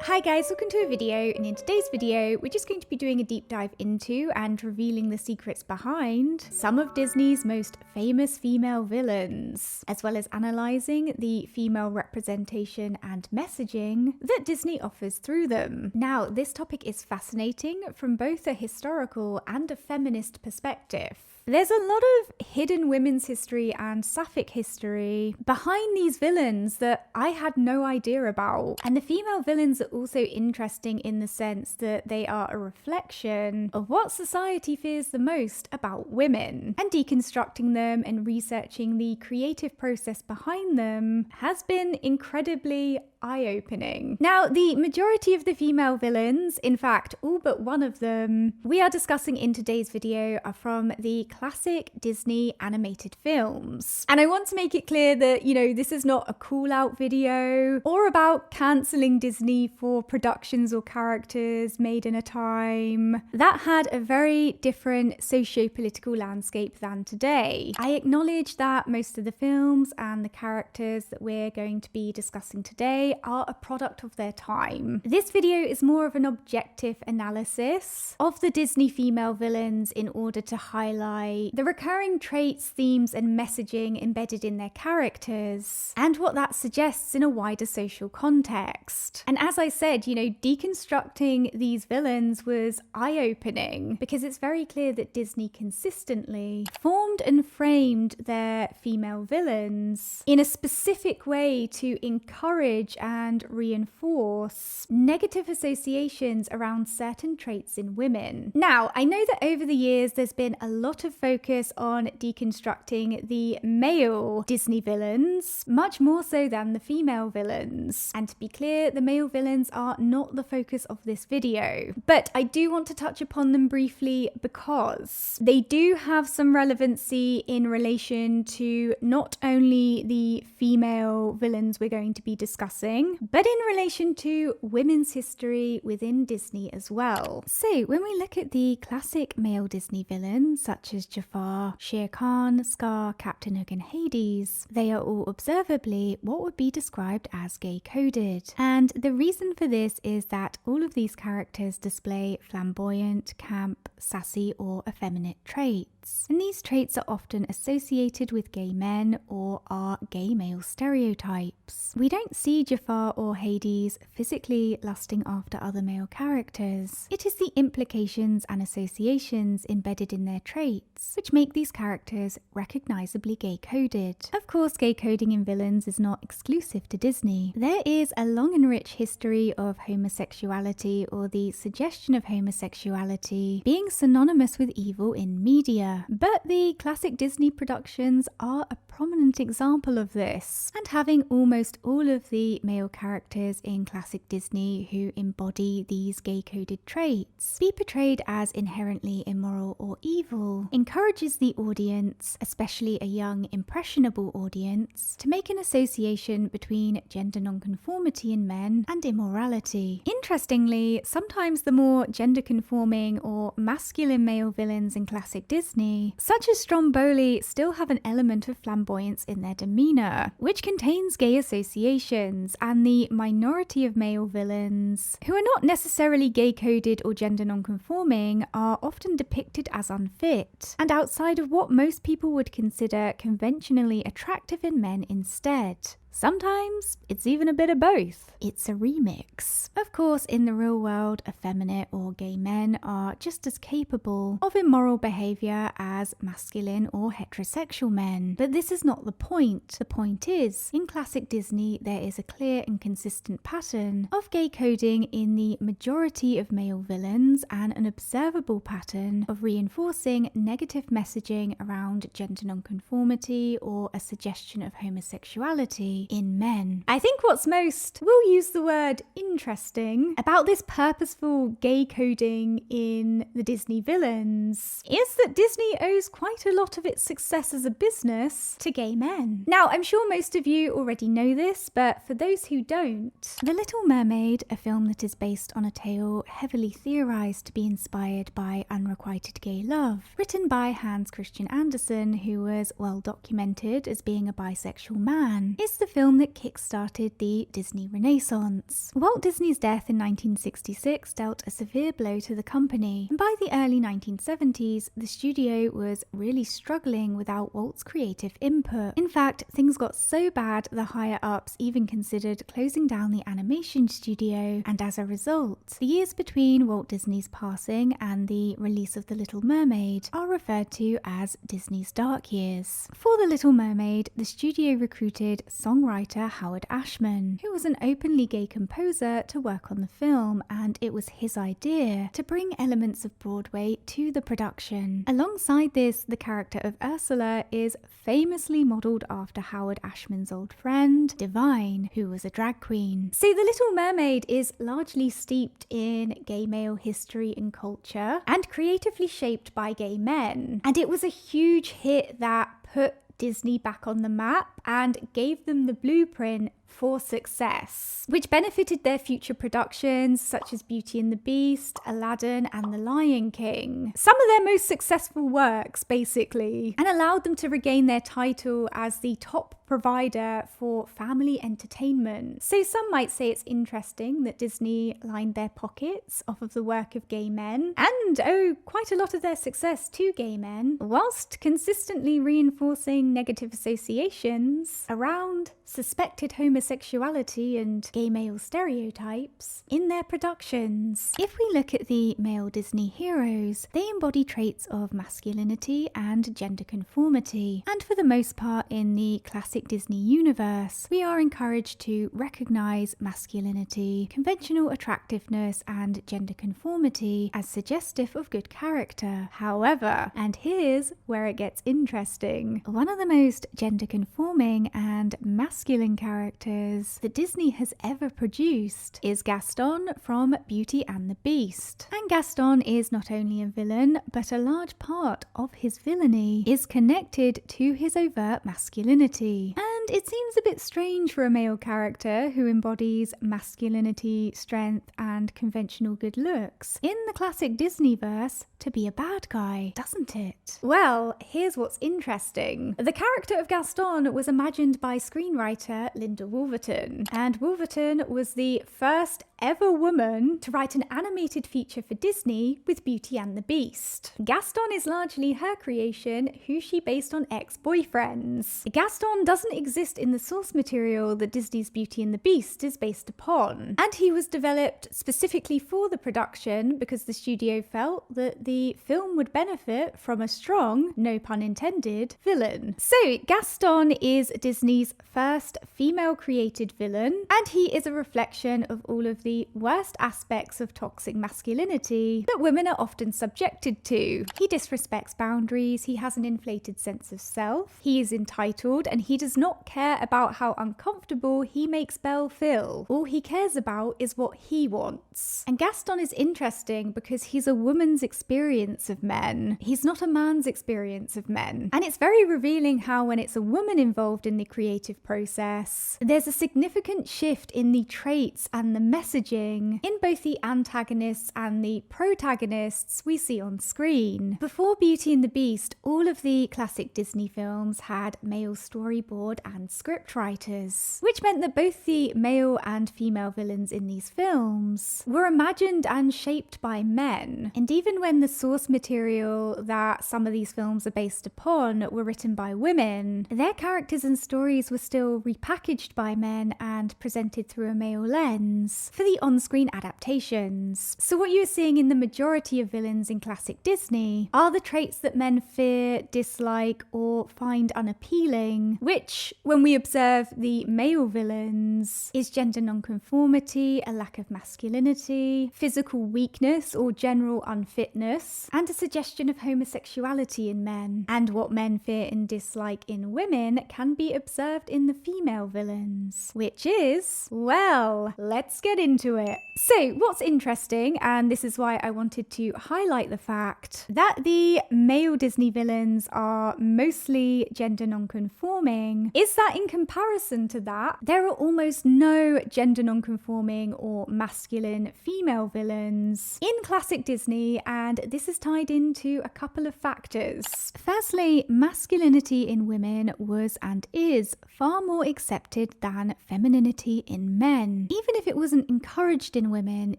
Hi guys, welcome to a video, and in today's video we're just going to be doing a deep dive into and revealing the secrets behind some of Disney's most famous female villains, as well as analysing the female representation and messaging that Disney offers through them. Now, this topic is fascinating from both a historical and a feminist perspective. There's a lot of hidden women's history and Sapphic history behind these villains that I had no idea about. And the female villains are also interesting in the sense that they are a reflection of what society fears the most about women. And deconstructing them and researching the creative process behind them has been incredibly eye-opening. Now, the majority of the female villains, in fact, all but one of them, we are discussing in today's video are from the classic Disney animated films. And I want to make it clear that, this is not a call-out video or about cancelling Disney for productions or characters made in a time that had a very different socio-political landscape than today. I acknowledge that most of the films and the characters that we're going to be discussing today are a product of their time. This video is more of an objective analysis of the Disney female villains in order to highlight the recurring traits, themes, and messaging embedded in their characters and what that suggests in a wider social context. And as I said, deconstructing these villains was eye-opening because it's very clear that Disney consistently formed and framed their female villains in a specific way to encourage and reinforce negative associations around certain traits in women. Now, I know that over the years there's been a lot of focus on deconstructing the male Disney villains, much more so than the female villains. And to be clear, the male villains are not the focus of this video, but I do want to touch upon them briefly because they do have some relevancy in relation to not only the female villains we're going to be discussing, but in relation to women's history within Disney as well. So when we look at the classic male Disney villains such as Jafar, Shere Khan, Scar, Captain Hook and Hades, they are all observably what would be described as gay-coded. And the reason for this is that all of these characters display flamboyant, camp, sassy or effeminate traits. And these traits are often associated with gay men or are gay male stereotypes. We don't see Jafar or Hades physically lusting after other male characters. It is the implications and associations embedded in their traits which make these characters recognizably gay-coded. Of course, gay coding in villains is not exclusive to Disney. There is a long and rich history of homosexuality or the suggestion of homosexuality being synonymous with evil in media. But the classic Disney productions are a prominent example of this, and having almost all of the male characters in classic Disney who embody these gay-coded traits be portrayed as inherently immoral or evil encourages the audience, especially a young, impressionable audience, to make an association between gender nonconformity in men and immorality. Interestingly, sometimes the more gender-conforming or masculine male villains in classic Disney, such as Stromboli, still have an element of flamboyance in their demeanor, which contains gay associations, and the minority of male villains, who are not necessarily gay-coded or gender non-conforming, are often depicted as unfit and outside of what most people would consider conventionally attractive in men instead. Sometimes it's even a bit of both. It's a remix. Of course, in the real world, effeminate or gay men are just as capable of immoral behavior as masculine or heterosexual men. But this is not the point. The point is, in classic Disney, there is a clear and consistent pattern of gay coding in the majority of male villains and an observable pattern of reinforcing negative messaging around gender nonconformity or a suggestion of homosexuality in men. I think what's most, we'll use the word interesting, about this purposeful gay coding in the Disney villains is that Disney owes quite a lot of its success as a business to gay men. Now, I'm sure most of you already know this, but for those who don't, The Little Mermaid, a film that is based on a tale heavily theorized to be inspired by unrequited gay love, written by Hans Christian Andersen, who was well documented as being a bisexual man, is the film that kick-started the Disney Renaissance. Walt Disney's death in 1966 dealt a severe blow to the company, and by the early 1970s, the studio was really struggling without Walt's creative input. In fact, things got so bad the higher-ups even considered closing down the animation studio, and as a result, the years between Walt Disney's passing and the release of The Little Mermaid are referred to as Disney's dark years. For The Little Mermaid, the studio recruited songwriter Howard Ashman, who was an openly gay composer, to work on the film, and it was his idea to bring elements of Broadway to the production. Alongside this, the character of Ursula is famously modelled after Howard Ashman's old friend, Divine, who was a drag queen. So The Little Mermaid is largely steeped in gay male history and culture, and creatively shaped by gay men. And it was a huge hit that put Disney back on the map and gave them the blueprint for success, which benefited their future productions such as Beauty and the Beast, Aladdin and The Lion King, some of their most successful works basically, and allowed them to regain their title as the top provider for family entertainment. So some might say it's interesting that Disney lined their pockets off of the work of gay men, and owe quite a lot of their success to gay men, whilst consistently reinforcing negative associations around suspected homosexuality and gay male stereotypes in their productions. If we look at the male Disney heroes, they embody traits of masculinity and gender conformity, and for the most part in the classic Disney universe, we are encouraged to recognize masculinity, conventional attractiveness, and gender conformity as suggestive of good character. However, and here's where it gets interesting, one of the most gender conforming and masculine characters that Disney has ever produced is Gaston from Beauty and the Beast. And Gaston is not only a villain, but a large part of his villainy is connected to his overt masculinity. And it seems a bit strange for a male character who embodies masculinity, strength, and conventional good looks in the classic Disneyverse to be a bad guy, doesn't it? Well, here's what's interesting. The character of Gaston was imagined by screenwriter Linda Wolverton, and Wolverton was the first ever woman to write an animated feature for Disney with Beauty and the Beast. Gaston is largely her creation, who she based on ex-boyfriends. Gaston doesn't exist in the source material that Disney's Beauty and the Beast is based upon, and he was developed specifically for the production because the studio felt that the film would benefit from a strong, no pun intended, villain. So Gaston is Disney's first female created villain, and he is a reflection of all of the worst aspects of toxic masculinity that women are often subjected to. He disrespects boundaries, he has an inflated sense of self, he is entitled, and he does not care about how uncomfortable he makes Belle feel. All he cares about is what he wants. And Gaston is interesting because he's a woman's experience of men. He's not a man's experience of men. And it's very revealing how when it's a woman involved in the creative process, there's a significant shift in the traits and the messaging in both the antagonists and the protagonists we see on screen. Before Beauty and the Beast, all of the classic Disney films had male storyboard and script writers, which meant that both the male and female villains in these films were imagined and shaped by men. And even when the source material that some of these films are based upon were written by women, their characters and stories were still repackaged by men and presented through a male lens for the on-screen adaptations. So what you're seeing in the majority of villains in classic Disney are the traits that men fear, dislike, or find unappealing, which, when we observe the male villains, is gender nonconformity, a lack of masculinity, physical weakness or general unfitness, and a suggestion of homosexuality in men. And what men fear and dislike in women can be observed in the female villains, which is, well, let's get into it. So what's interesting, and this is why I wanted to highlight the fact that the male Disney villains are mostly gender non-conforming, is that in comparison to that, there are almost no gender non-conforming or masculine female villains in classic Disney, and this is tied into a couple of factors. Firstly, masculinity in women was and and is far more accepted than femininity in men. Even if it wasn't encouraged in women,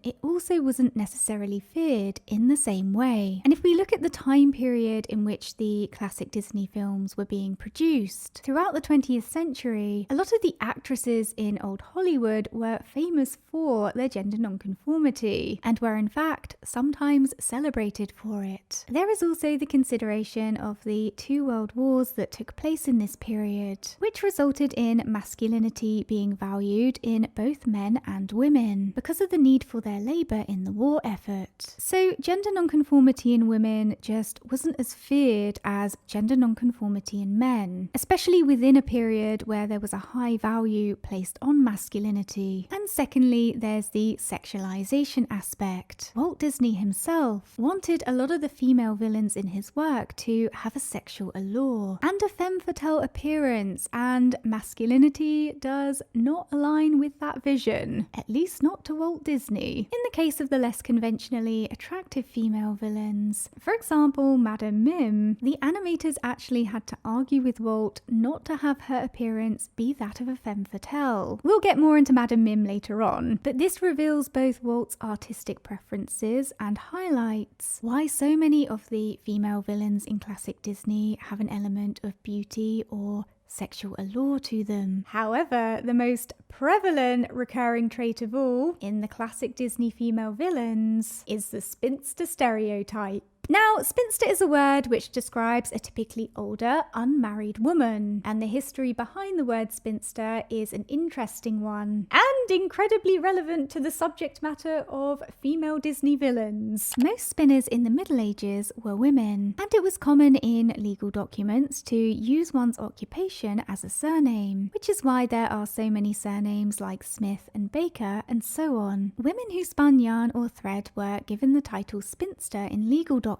it also wasn't necessarily feared in the same way. And if we look at the time period in which the classic Disney films were being produced, throughout the 20th century, a lot of the actresses in old Hollywood were famous for their gender nonconformity and were in fact sometimes celebrated for it. There is also the consideration of the two world wars that took place in this period, which resulted in masculinity being valued in both men and women because of the need for their labour in the war effort. So gender nonconformity in women just wasn't as feared as gender nonconformity in men, especially within a period where there was a high value placed on masculinity. And secondly, there's the sexualization aspect. Walt Disney himself wanted a lot of the female villains in his work to have a sexual allure and a femme fatale appearance, and masculinity does not align with that vision, at least not to Walt Disney. In the case of the less conventionally attractive female villains, for example Madame Mim, the animators actually had to argue with Walt not to have her appearance be that of a femme fatale. We'll get more into Madame Mim later on, but this reveals both Walt's artistic preferences and highlights why so many of the female villains in classic Disney have an element of beauty or sexual allure to them. However, the most prevalent recurring trait of all in the classic Disney female villains is the spinster stereotype. Now, spinster is a word which describes a typically older, unmarried woman, and the history behind the word spinster is an interesting one, and incredibly relevant to the subject matter of female Disney villains. Most spinners in the Middle Ages were women, and it was common in legal documents to use one's occupation as a surname, which is why there are so many surnames like Smith and Baker and so on. Women who spun yarn or thread were given the title spinster in legal documents,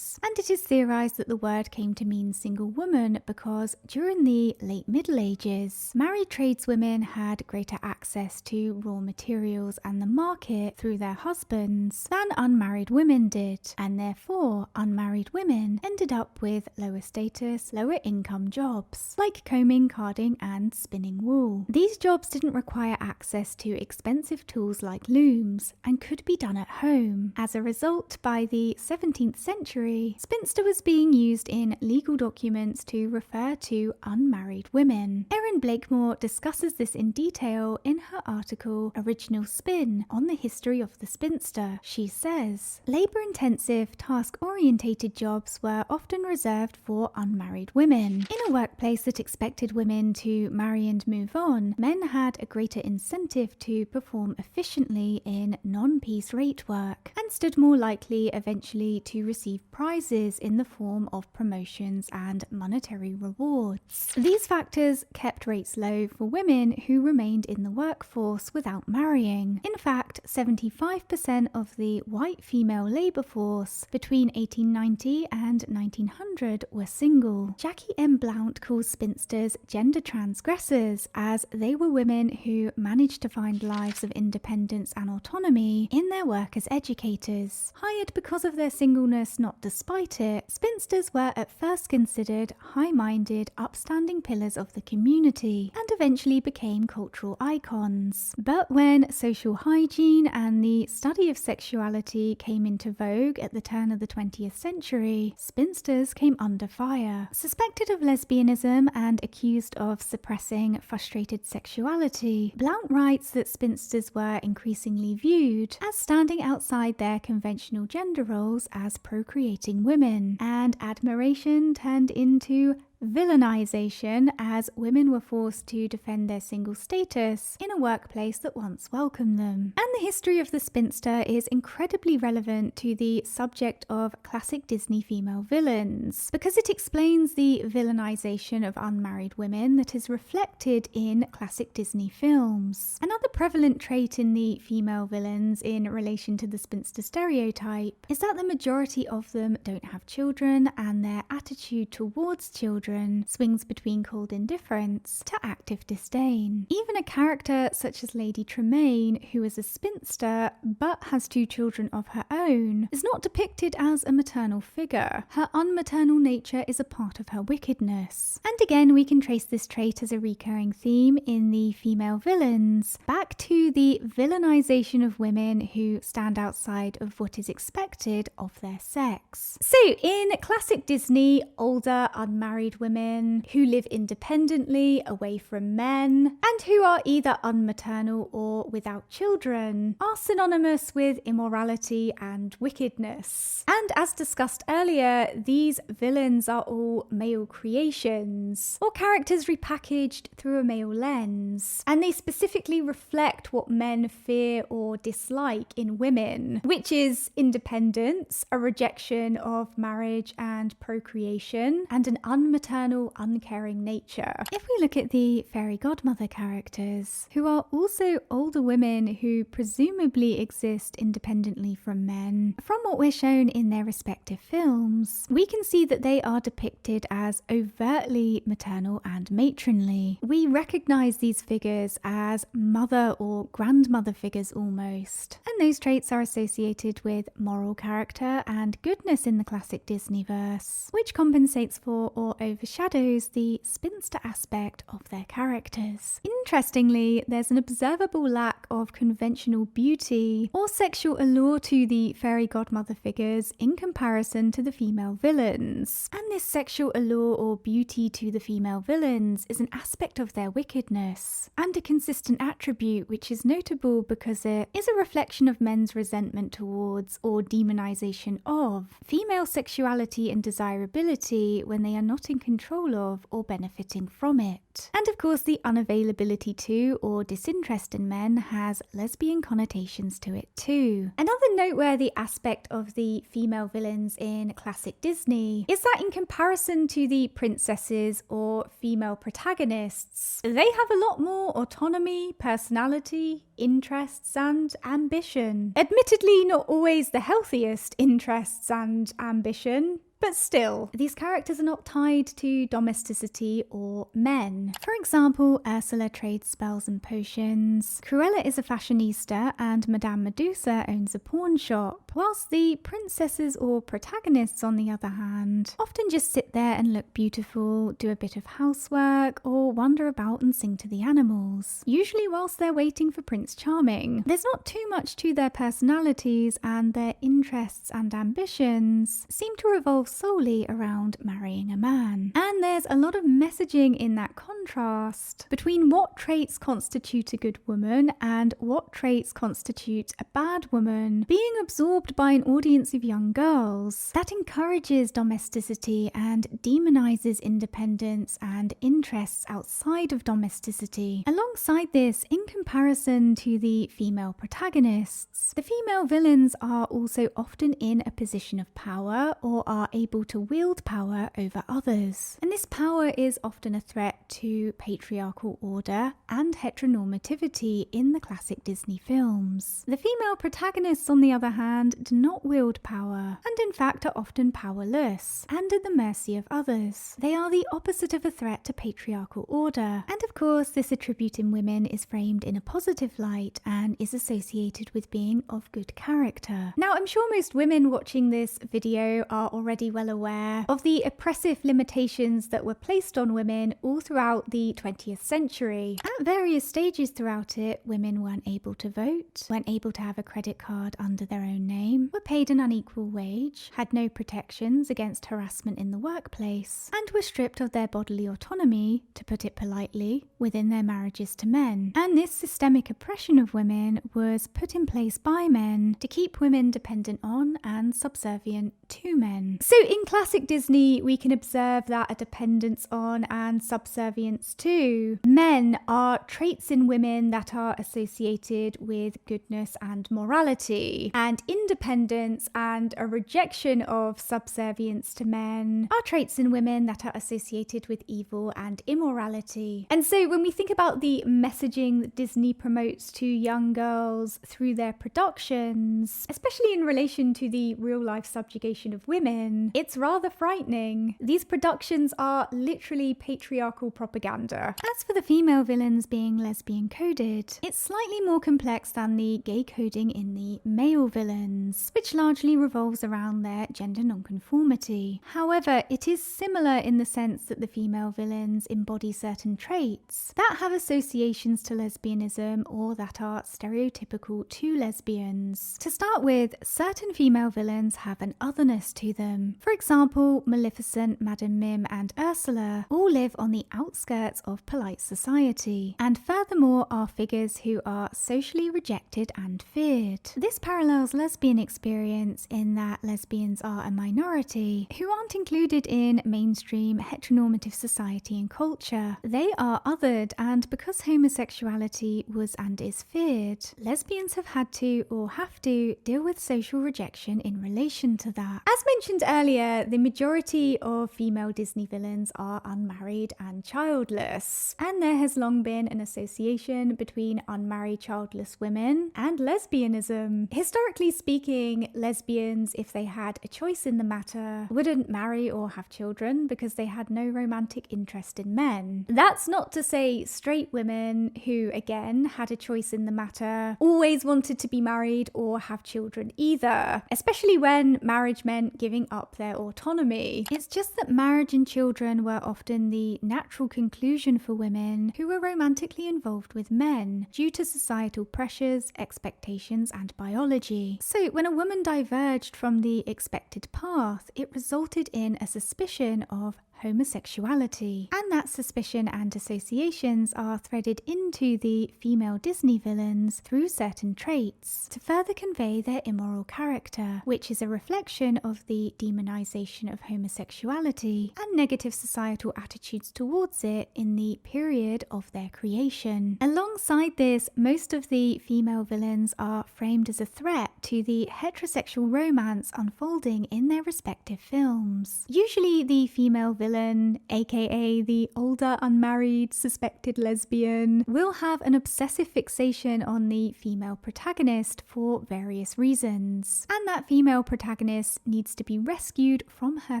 and it is theorized that the word came to mean single woman because during the late Middle Ages, married tradeswomen had greater access to raw materials and the market through their husbands than unmarried women did, and therefore unmarried women ended up with lower status, lower income jobs like combing, carding and spinning wool. These jobs didn't require access to expensive tools like looms and could be done at home. As a result, by the 17th century, spinster was being used in legal documents to refer to unmarried women. Erin Blakemore discusses this in detail in her article Original Spin on the history of the spinster. She says, labour-intensive, task-orientated jobs were often reserved for unmarried women. In a workplace that expected women to marry and move on, men had a greater incentive to perform efficiently in non-piece rate work and stood more likely eventually to receive prizes in the form of promotions and monetary rewards. These factors kept rates low for women who remained in the workforce without marrying. In fact, 75% of the white female labour force between 1890 and 1900 were single. Jackie M. Blount calls spinsters gender transgressors, as they were women who managed to find lives of independence and autonomy in their work as educators. Hired because of their singleness, not despite it, spinsters were at first considered high-minded, upstanding pillars of the community and eventually became cultural icons. But when social hygiene and the study of sexuality came into vogue at the turn of the 20th century, spinsters came under fire. Suspected of lesbianism and accused of suppressing frustrated sexuality, Blount writes that spinsters were increasingly viewed as standing outside their conventional gender roles as procreating women, and admiration turned into villainization as women were forced to defend their single status in a workplace that once welcomed them. And the history of the spinster is incredibly relevant to the subject of classic Disney female villains because it explains the villainization of unmarried women that is reflected in classic Disney films. Another prevalent trait in the female villains in relation to the spinster stereotype is that the majority of them don't have children, and their attitude towards children children swings between cold indifference to active disdain. Even a character such as Lady Tremaine, who is a spinster but has 2 children of her own, is not depicted as a maternal figure. Her unmaternal nature is a part of her wickedness. And again, we can trace this trait as a recurring theme in the female villains, back to the villainization of women who stand outside of what is expected of their sex. So in classic Disney, older unmarried women who live independently away from men and who are either unmaternal or without children are synonymous with immorality and wickedness. And as discussed earlier, these villains are all male creations, or characters repackaged through a male lens, and they specifically reflect what men fear or dislike in women, which is independence, a rejection of marriage and procreation, and an unmaternal, uncaring nature. If we look at the fairy godmother characters, who are also older women who presumably exist independently from men, from what we're shown in their respective films, we can see that they are depicted as overtly maternal and matronly. We recognize these figures as mother or grandmother figures almost, and those traits are associated with moral character and goodness in the classic Disneyverse, which compensates for or overshadows the spinster aspect of their characters. Interestingly, there's an observable lack of conventional beauty or sexual allure to the fairy godmother figures in comparison to the female villains, and this sexual allure or beauty to the female villains is an aspect of their wickedness, and a consistent attribute which is notable because it is a reflection of men's resentment towards or demonization of female sexuality and desirability when they are not in control of or benefiting from it. And of course, the unavailability to or disinterest in men has lesbian connotations to it too. Another noteworthy aspect of the female villains in classic Disney is that in comparison to the princesses or female protagonists, they have a lot more autonomy, personality, interests and ambition. Admittedly, not always the healthiest interests and ambition, but still, these characters are not tied to domesticity or men. For example, Ursula trades spells and potions, Cruella is a fashionista, and Madame Medusa owns a pawn shop, whilst the princesses or protagonists, on the other hand, often just sit there and look beautiful, do a bit of housework, or wander about and sing to the animals, usually whilst they're waiting for Prince Charming. There's not too much to their personalities, and their interests and ambitions seem to revolve solely around marrying a man. And there's a lot of messaging in that contrast between what traits constitute a good woman and what traits constitute a bad woman being absorbed by an audience of young girls that encourages domesticity and demonizes independence and interests outside of domesticity. Alongside this, in comparison to the female protagonists, the female villains are also often in a position of power or are able to wield power over others. And this power is often a threat to patriarchal order and heteronormativity in the classic Disney films. The female protagonists, on the other hand, do not wield power and in fact are often powerless and at the mercy of others. They are the opposite of a threat to patriarchal order. And of course, this attribute in women is framed in a positive light and is associated with being of good character. Now, I'm sure most women watching this video are already well aware of the oppressive limitations that were placed on women all throughout the 20th century. At various stages throughout it, women weren't able to vote, weren't able to have a credit card under their own name, were paid an unequal wage, had no protections against harassment in the workplace, and were stripped of their bodily autonomy, to put it politely, within their marriages to men. And this systemic oppression of women was put in place by men to keep women dependent on and subservient to men. So in classic Disney, we can observe that a dependence on and subservience to men are traits in women that are associated with goodness and morality, and independence and a rejection of subservience to men are traits in women that are associated with evil and immorality. And so when we think about the messaging that Disney promotes to young girls through their productions, especially in relation to the real life subjugation of women, lesbian. It's rather frightening. These productions are literally patriarchal propaganda. As for the female villains being lesbian coded, it's slightly more complex than the gay coding in the male villains, which largely revolves around their gender nonconformity. However, it is similar in the sense that the female villains embody certain traits that have associations to lesbianism or that are stereotypical to lesbians. To start with, certain female villains have an otherness to them. For example, Maleficent, Madame Mim, and Ursula all live on the outskirts of polite society, and furthermore are figures who are socially rejected and feared. This parallels lesbian experience in that lesbians are a minority who aren't included in mainstream heteronormative society and culture. They are othered, and because homosexuality was and is feared, lesbians have had to or have to deal with social rejection in relation to that. As mentioned earlier, the majority of female Disney villains are unmarried and childless, and there has long been an association between unmarried childless women and lesbianism. Historically speaking, lesbians, if they had a choice in the matter, wouldn't marry or have children because they had no romantic interest in men. That's not to say straight women who, again, had a choice in the matter, always wanted to be married or have children either, especially when marriage meant giving up their autonomy. It's just that marriage and children were often the natural conclusion for women who were romantically involved with men due to societal pressures, expectations, and biology. So when a woman diverged from the expected path, it resulted in a suspicion of homosexuality, and that suspicion and associations are threaded into the female Disney villains through certain traits to further convey their immoral character, which is a reflection of the demonization of homosexuality and negative societal attitudes towards it in the period of their creation. Alongside this, most of the female villains are framed as a threat to the heterosexual romance unfolding in their respective films. Usually the female villain, aka the older unmarried suspected lesbian, will have an obsessive fixation on the female protagonist for various reasons, and that female protagonist needs to be rescued from her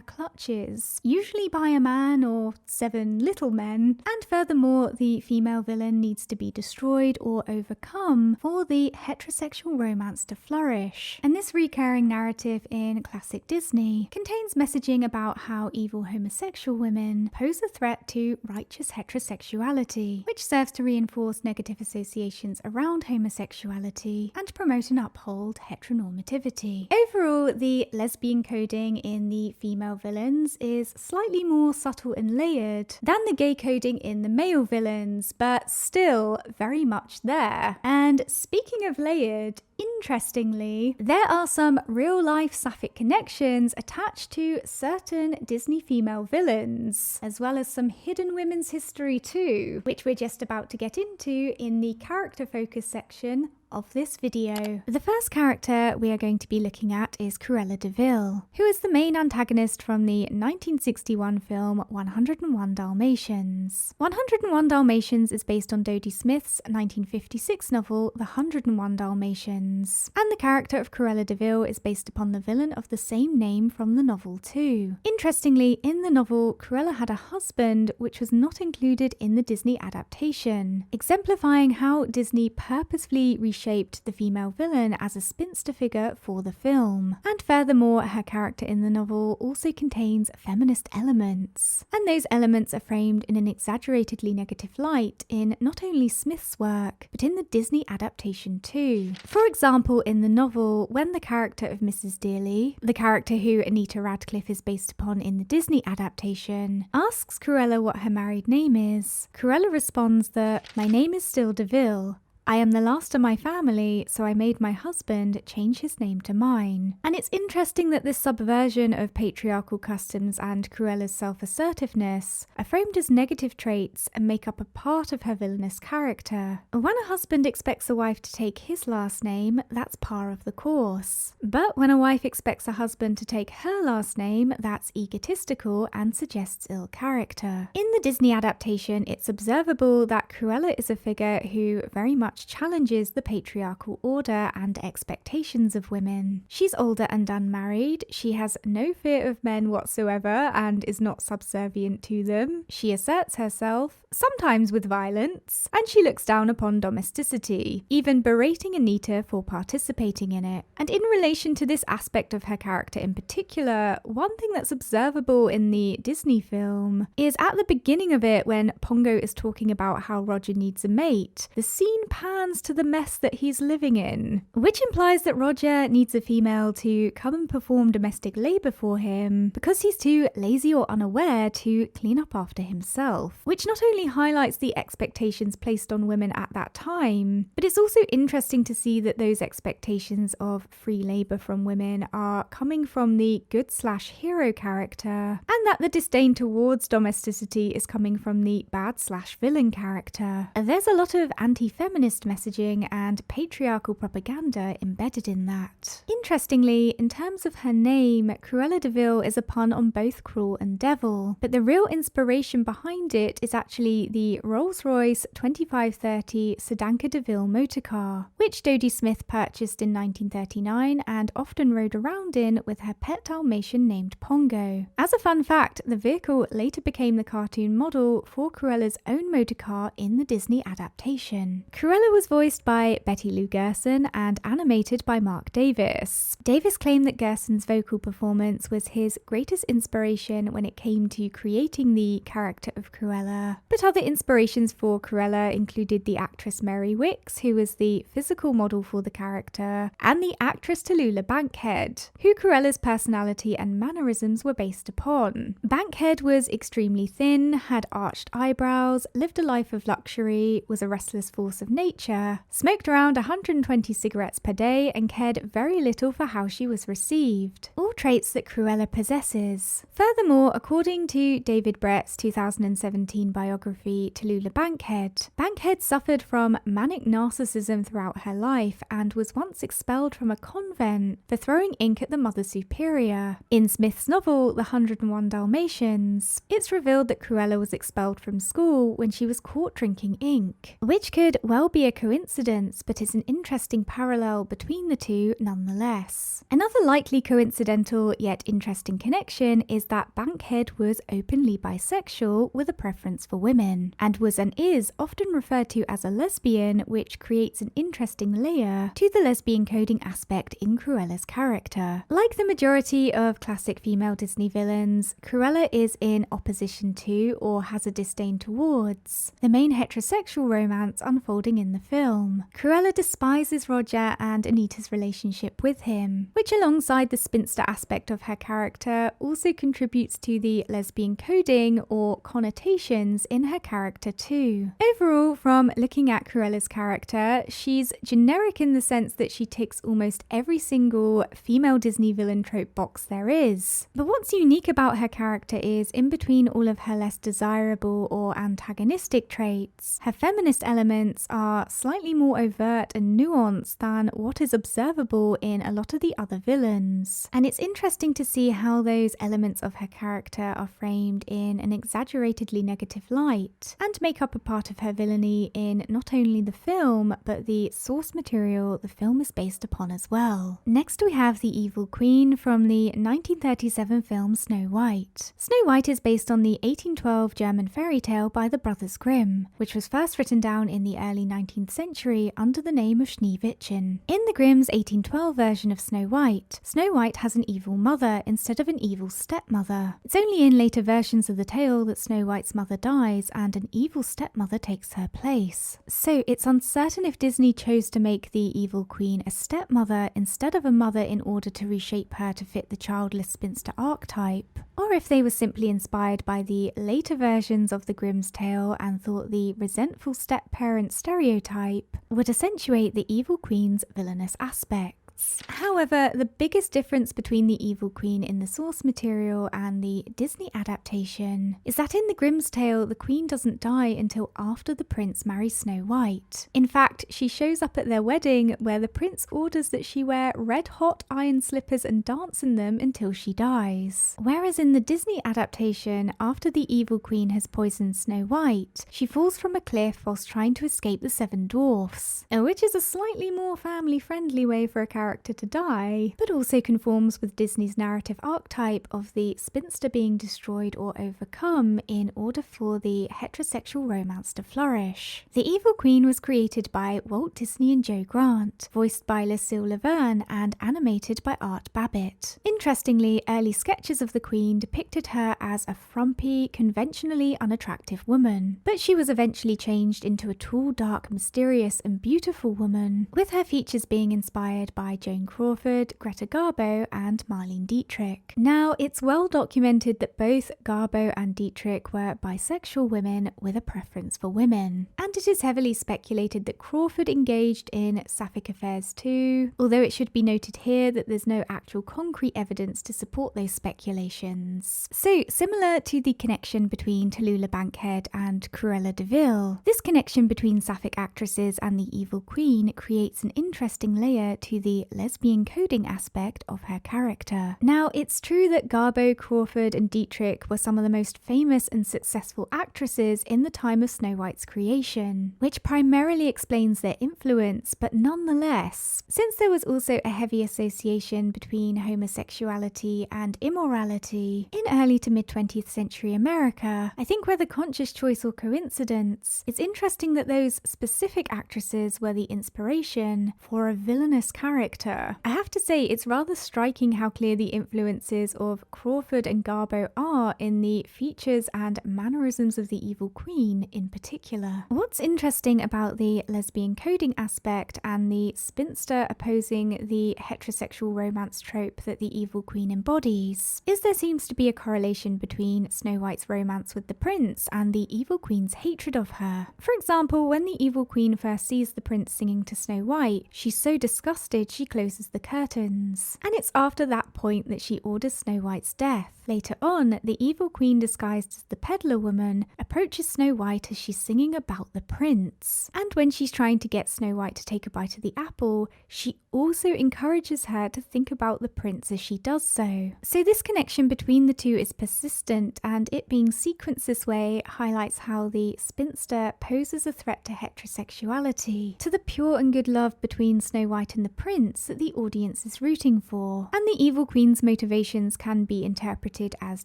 clutches, usually by a man or 7 little men, and furthermore the female villain needs to be destroyed or overcome for the heterosexual romance to flourish. And this recurring narrative in classic Disney contains messaging about how evil homosexual women pose a threat to righteous heterosexuality, which serves to reinforce negative associations around homosexuality and promote and uphold heteronormativity. Overall, the lesbian coding in the female villains is slightly more subtle and layered than the gay coding in the male villains, but still very much there. And speaking of layered, interestingly, there are some real-life Sapphic connections attached to certain Disney female villains, as well as some hidden women's history too, which we're just about to get into in the character focus section of this video. The first character we are going to be looking at is Cruella de Vil, who is the main antagonist from the 1961 film 101 Dalmatians. 101 Dalmatians is based on Dodie Smith's 1956 novel The 101 Dalmatians, and the character of Cruella de Vil is based upon the villain of the same name from the novel too. Interestingly, in the novel, Cruella had a husband which was not included in the Disney adaptation, exemplifying how Disney purposefully reshaped the female villain as a spinster figure for the film. And furthermore, her character in the novel also contains feminist elements, and those elements are framed in an exaggeratedly negative light in not only Smith's work, but in the Disney adaptation too. For example, in the novel, when the character of Mrs. Dearly, the character who Anita Radcliffe is based upon in the Disney adaptation, asks Cruella what her married name is, Cruella responds that, "My name is still de Vil. I am the last of my family, so I made my husband change his name to mine." And it's interesting that this subversion of patriarchal customs and Cruella's self-assertiveness are framed as negative traits and make up a part of her villainous character. When a husband expects a wife to take his last name, that's par of the course. But when a wife expects a husband to take her last name, that's egotistical and suggests ill character. In the Disney adaptation, it's observable that Cruella is a figure who very much much challenges the patriarchal order and expectations of women. She's older and unmarried, she has no fear of men whatsoever and is not subservient to them. She asserts herself, sometimes with violence, and she looks down upon domesticity, even berating Anita for participating in it. And in relation to this aspect of her character in particular, one thing that's observable in the Disney film is at the beginning of it, when Pongo is talking about how Roger needs a mate, the scene pans to the mess that he's living in, which implies that Roger needs a female to come and perform domestic labour for him because he's too lazy or unaware to clean up after himself, which not only highlights the expectations placed on women at that time, but it's also interesting to see that those expectations of free labour from women are coming from the good/hero character, and that the disdain towards domesticity is coming from the bad/villain character. There's a lot of anti-feminist messaging and patriarchal propaganda embedded in that. Interestingly, in terms of her name, Cruella de Vil is a pun on both cruel and devil, but the real inspiration behind it is actually the Rolls-Royce 2530 Sedanka de Vil motorcar, which Dodie Smith purchased in 1939 and often rode around in with her pet Dalmatian named Pongo. As a fun fact, the vehicle later became the cartoon model for Cruella's own motorcar in the Disney adaptation. Cruella was voiced by Betty Lou Gerson and animated by Mark Davis. Davis claimed that Gerson's vocal performance was his greatest inspiration when it came to creating the character of Cruella. But other inspirations for Cruella included the actress Mary Wicks, who was the physical model for the character, and the actress Tallulah Bankhead, who Cruella's personality and mannerisms were based upon. Bankhead was extremely thin, had arched eyebrows, lived a life of luxury, was a restless force of nature, smoked around 120 cigarettes per day, and cared very little for how she was received. All traits that Cruella possesses. Furthermore, according to David Brett's 2017 biography, Tallulah Bankhead, Bankhead suffered from manic narcissism throughout her life and was once expelled from a convent for throwing ink at the Mother Superior. In Smith's novel, The 101 Dalmatians, it's revealed that Cruella was expelled from school when she was caught drinking ink, which could well be a coincidence, but is an interesting parallel between the two nonetheless. Another likely coincidental yet interesting connection is that Bankhead was openly bisexual with a preference for women, and was and is often referred to as a lesbian, which creates an interesting layer to the lesbian coding aspect in Cruella's character. Like the majority of classic female Disney villains, Cruella is in opposition to, or has a disdain towards, the main heterosexual romance unfolding in the film. Cruella despises Roger and Anita's relationship with him, which alongside the spinster aspect of her character also contributes to the lesbian coding or connotations in her character too. Overall, from looking at Cruella's character, she's generic in the sense that she ticks almost every single female Disney villain trope box there is. But what's unique about her character is, in between all of her less desirable or antagonistic traits, her feminist elements are slightly more overt and nuanced than what is observable in a lot of the other villains. And it's interesting to see how those elements of her character are framed in an exaggeratedly negative light and make up a part of her villainy in not only the film, but the source material the film is based upon as well. Next we have the evil queen from the 1937 film Snow White. Snow White is based on the 1812 German fairy tale by the Brothers Grimm, which was first written down in the early 19th century under the name of Schneewittchen. In the Grimm's 1812 version of Snow White has an evil mother instead of an evil stepmother. It's only in later versions of the tale that Snow White's mother dies and an evil stepmother takes her place. So it's uncertain if Disney chose to make the evil queen a stepmother instead of a mother in order to reshape her to fit the childless spinster archetype, or if they were simply inspired by the later versions of the Grimm's tale and thought the resentful step-parent stereotype would accentuate the evil queen's villainous aspect. plots. However, the biggest difference between the evil queen in the source material and the Disney adaptation is that in the Grimm's tale, the queen doesn't die until after the prince marries Snow White. In fact, she shows up at their wedding where the prince orders that she wear red-hot iron slippers and dance in them until she dies. Whereas in the Disney adaptation, after the evil queen has poisoned Snow White, she falls from a cliff whilst trying to escape the seven dwarfs, which is a slightly more family-friendly way for a character to die, but also conforms with Disney's narrative archetype of the spinster being destroyed or overcome in order for the heterosexual romance to flourish. The evil queen was created by Walt Disney and Joe Grant, voiced by Lucille Laverne and animated by Art Babbitt. Interestingly, early sketches of the queen depicted her as a frumpy, conventionally unattractive woman, but she was eventually changed into a tall, dark, mysterious and beautiful woman, with her features being inspired by Joan Crawford, Greta Garbo and Marlene Dietrich. Now, it's well documented that both Garbo and Dietrich were bisexual women with a preference for women, and it is heavily speculated that Crawford engaged in Sapphic affairs too, although it should be noted here that there's no actual concrete evidence to support those speculations. So, similar to the connection between Tallulah Bankhead and Cruella de Vil, this connection between Sapphic actresses and the evil queen creates an interesting layer to the lesbian coding aspect of her character. Now, it's true that Garbo, Crawford and Dietrich were some of the most famous and successful actresses in the time of Snow White's creation, which primarily explains their influence, but nonetheless, since there was also a heavy association between homosexuality and immorality in early to mid-20th century America, I think whether conscious choice or coincidence, it's interesting that those specific actresses were the inspiration for a villainous character. I have to say, it's rather striking how clear the influences of Crawford and Garbo are in the features and mannerisms of the evil queen in particular. What's interesting about the lesbian coding aspect and the spinster opposing the heterosexual romance trope that the evil queen embodies is there seems to be a correlation between Snow White's romance with the prince and the evil queen's hatred of her. For example, when the evil queen first sees the prince singing to Snow White, she's so disgusted she closes the curtains, and it's after that point that she orders Snow White's death. Later on, the evil queen disguised as the peddler woman approaches Snow White as she's singing about the prince, and when she's trying to get Snow White to take a bite of the apple, she also encourages her to think about the prince as she does so. So this connection between the two is persistent, and it being sequenced this way highlights how the spinster poses a threat to heterosexuality, to the pure and good love between Snow White and the prince that the audience is rooting for. And the evil queen's motivations can be interpreted as